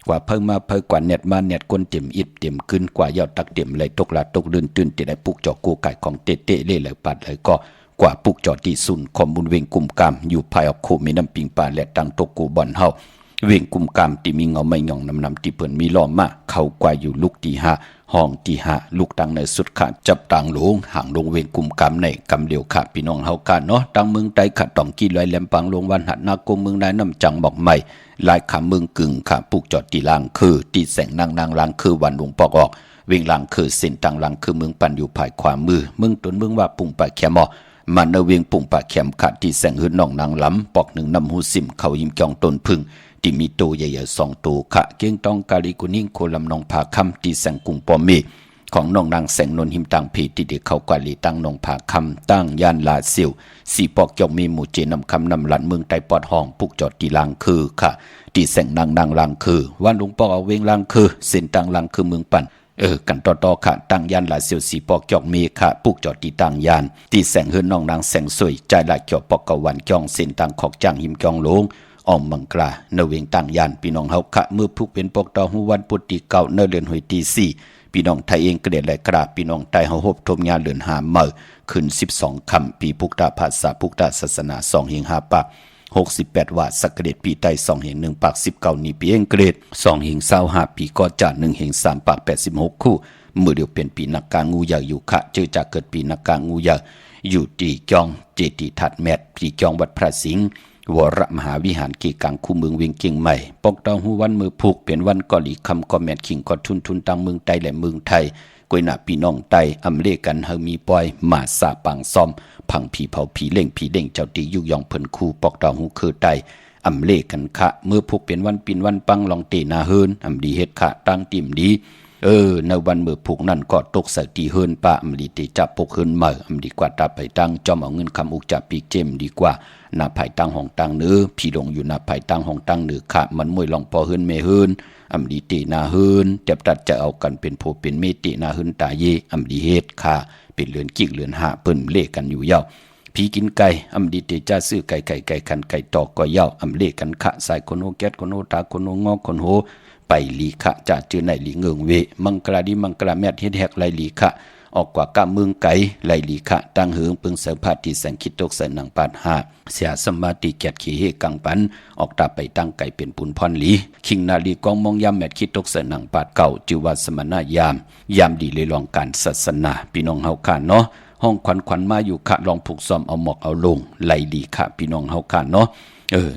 กว่าเพิ่งมาเพิ่งกว่าเน็ตมาเน็ตก้นเต็มอิดเต็มขึ้นกว่าเยาตักเต็มเลยตกละตกลื่นตื่นที่ได้ปุกจอกูไก่ของเตเตเล่เลยปัดเลยก็กว่าปุกจอดที่ศูนย์ข้อมูลเวงกุมกรรมอยู่ภายออกโคมีน้ำปิงปลาและตังตกกูบ่อนเฮา เวงกุมกามที่มีเงาไม่หย่องนำที่เปิ้นมีล้อมมาเข้ากว่าอยู่ลูกที่ห้าห้องที่ห้าลูกตังในสุดขาดจับตังหลงห่างลงเวงกุมกามในกำเดียวขาพี่น้องเฮากันเนาะตังเมืองใต้ขัดต้องกี้ลอยแหลมปังลงวันหัดนากมเมืองนายน้ำจังบอกใหม่ลายขาเมืองกึ่งขาปุกจอดตีลางคือตีแสงนางลางคือวันหลวงปอกออกเวงลางคือเส้นตังลางคือเมืองปันอยู่ภายขวามือเมืองตนเมืองว่าปุ่งปะแคมอมันเวียงปุ่งปะแคมขาดที่แสงหืนน้องนางล้ำปอกหนึ่งนำหูซิมเขายิ้มจองต้นพึ่งที่มีโตใหญ่ๆ2ตัวขะเกียงตองกาลิกุนิ่งโคลำนองผาคำที่แสงกุงปอมเมของน้องนางแสงนนหิมตังพีที่เด็กเขากาลีตั้งนองผาคำตั้งย่านลาเซียวสีปอกจอกมีหมู่เจนำคำนำหลันเมืองไตปอดห้องปุกจอดตีลางคือค่ะที่แสงนางลางคือวันหลวงปอกเอาเวงลางคือเส้นตังลางคือเมืองปั่นกันต่อค่ะตั้งยานลาเซียวสีปอกจอกเมค่ะปุกจอดตีตั้งยานตีแสงเฮือนน้องนางแสงสวยใจละจอกปอกกวันจองเส้นตังขอกจ้างหิมจองหลงออมมังกลาเนเวงตั้งยานพี่น้องเฮาค่ะเมื่อผู้เป็นปอกตอหูวันปุติเก่าเนเดือนหวยตี4พี่น้องไทยเองเกลียดไหลกราบพี่น้องไทยเฮาฮบทมงานเดือนหาเมื่อขึ้น12ค่ำปีพุทธภาษาพุทธศาสนา2เฮง5ปาก68ว่าสักเกตปีไต2เฮง1ปาก19นี้ปีเองเกรด2เฮง25ปีก็จะ1เฮง3ปาก86คู่เมื่อเดียวเป็นปีนักการงูใหญ่อยู่ค่ะเจอจากเกิดปีนักการงูใหญ่อยู่ที่จองเจติทัดแมทที่จองวัดพระสิงห์วรมหาวิหารเกกังคู่เมืองเวียงเกียงใหม่ปกตองหูวันมือผูกเป็นวันกอลีคำก็แมทขิงก็ทุนตังเมืองไทยและเมืองไทยกวยหน้าพี่น้องไตอำเลกันเฮามีปอยมาสาปังซ่อมพังผีเผาผีเล่งผีเด้งเจ้าตียุยองเพิ่นคู่ปกตองหูคือไตอำเลกันคะเมื่อผูกเป็นวันปินวันปังลองเตนาเฮินอำดีเฮ็ดคะตั้งติ่มดีในวันมือผูกนั่นก็ตกใส่ตีเฮินปะอำดีตีจับปกเฮินเมื่ออำดีกว่าตาไปตั้งจอมเอาเงินคำอุกจับปีเจมดีกว่าหน้าไผ่ตั้งห้องตั้งเนื้อพี่ลงอยู่หน้าไผ่ตั้งห้องตั้งเนื้อค่ะมันมวยลองพอเฮินเมเฮินอำดีตีนาเฮินเจ็บตัดจะเอากันเป็นโพเป็นเมตินาเฮินตาเยอำดีเฮ็ดค่ะเป็นเรือนกิกเรือนหาเปิ้นเลกันอยู่ยาวพี่กินไก่อำดีตีจ้าซื้อไก่คันไก่ตอกก็ยาวอำเลกันค่ะใส่คนโฮแก๊สคนโฮตาคนโฮงอคนโฮไปลีคะจะจือไหนลีเงืองเวมังกราดิมังกราแมทเฮ็ดแฮกไลลีคะออกกว่ากะเมืองไก่ไลลีคะตั้งเหืองปึงเสพาที่แสงคิดตกใส่หนังปาด5เสียสมาธิแกดขี้เฮกังปันออกตาไปตั้งไก่เป็นปุนพรลีคิงนาลีกองมองยามแมทคิดตกใส่หนังปาดเก่าจือว่าสมณะยามดีเลยลองการศาสนาพี่น้องเฮาค่ะเนาะห้องขวัญมาอยู่ค่ะลองผูกซ้อมเอาหมอกเอาลงไลลีค่ะพี่น้องเฮาค่ะเนาะ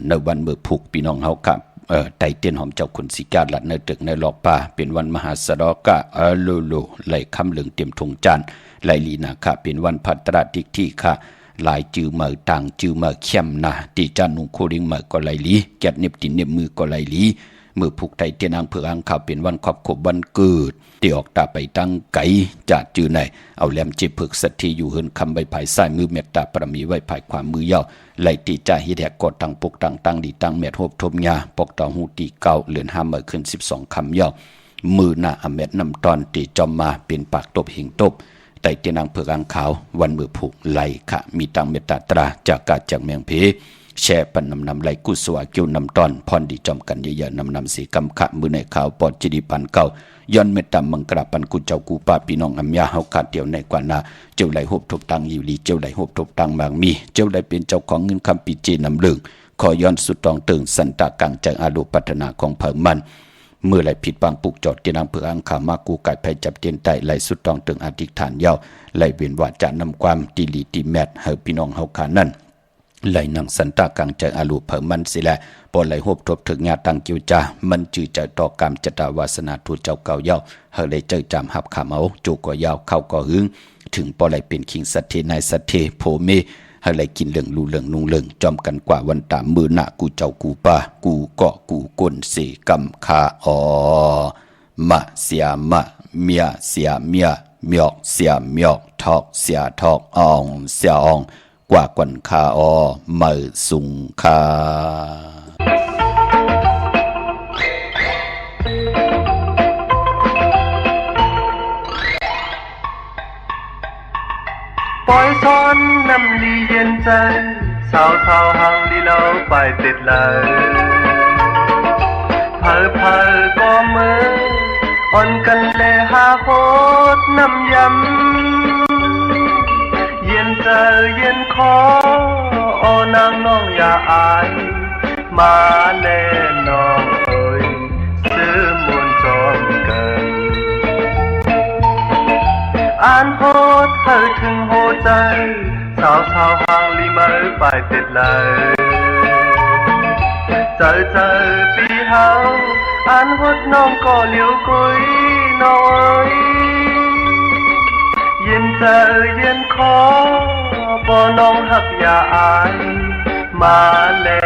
ในวันเมื่อผูกพี่น้องเฮาค่ะไตเตียนหอมเจ้าคุณสิกาหลัดในตึกในหลอกป่าเป็นวันมหาสดกะโลไหลคำเหลืองเต็มทงจานไหลลีนาค่ะเป็นวันพัตราดิกที่ค่ะลายจือเมื่อต่างจือเมื่อเข้มนาตีจานุงโคริงเมื่อก็ไหลลีแกดเน็บตินเน็บมือก็ไหลลีมือผูกไตเตียนอังเผืออังข่าวเป็นวันครอบครัววันเกิดที่ออกตาไปตั้งไก่จัดจือไหนเอาแหลมเจ็บผึกสัตทีอยู่เฮินคำใบภายซ้ายมือเมตตาประมีไว้ภายขวามือยาวไหลตีจ่าฮิแดกกดตั้งปกตั้งดีตั้งเม็ดโฮบทมยาปกต่อหูตีเก่าเหลือน5เมื่อขึ้น12คำยาวมือหน้าอเม็ดนำตอนตีจอมมาเป็นปากตบหิงตบไตเตียนอังเผืออังขาววันมือผูกไหลค่ะมีตังเมตตาตราจากกาจากเมียงเพแช่ปันนำไหลกุศวเกี่ยวนำตอนพรดีจอมกันเยอะๆนำสีกำขะมือในขาวปอดจิดีปันเก่าย้อนเมตตามังกราปันกุเจ้ากูป้าพี่น้องอัมยาเฮาขาดเดียวในกว่านาเจ้าไหลหบทบตังอยู่ลีเจ้าไหลหบทบตังบางมีเจ้าไหลเป็นเจ้าของเงินคำปีเจนำเลืองขอย้อนสุดตองตึงสันตากังจากอาลุปัฒนาของเผ่ามันเมื่อไหลผิดบางปุกจอดเตียนางเผืออังขามากูไก่ไผ่จับเตียนไตไหลสุดตองตึงอธิษฐานยาวไหลเวียนวาจานำความตีลีตีแมทเฮาพี่น้องเฮาขานั่นไหลนังสันตากังจากอาลุเผ่ามันสิแลพอไหลหบทบถึงญาตังเกียวจามันจือใจต่อกรรมจตาวาสนาทูตเจ้าเก่าเย้าเฮาเลยเจอจำหับขาเมาจูก่อยาวเข้าก่อหึงถึงพอไหลเป็นคิงสัตเทนายสัตเทโพเมเฮาเลยกินเหลืองลูเหลืองนุ่งเหลืองจอมกันกว่าวันตามมือหน้ากูเจ้ากูป่ากูเกาะกูก้นเสกำคาอมะเสียมะเมียเสียเมียเมียกเสียเมียกทอกเสียทอกอองเสียอองกว่ากวนคาอเมื่อสุงคาปล่อยซ้อนน้ำลีเย็นใจสาวห่างลีเราไปติดเลยเพอก็มืออ่อนกันเลยหาโคตรน้ำยำเย็นใจเย็นคอโอ้นางน้องอย่าอาย มาแล่น้องเอ้ยซื้อมูลจอมกันอ่านโหดเธอถึงโหใจสาวห่างลีมือไปติดเลยเจอปีเฮาอ่านโหดน้องก็เหลียวกุยน้องเอ้ยเย็นเจอเย็นคอบ่น้องหักอย่าอายมาแล่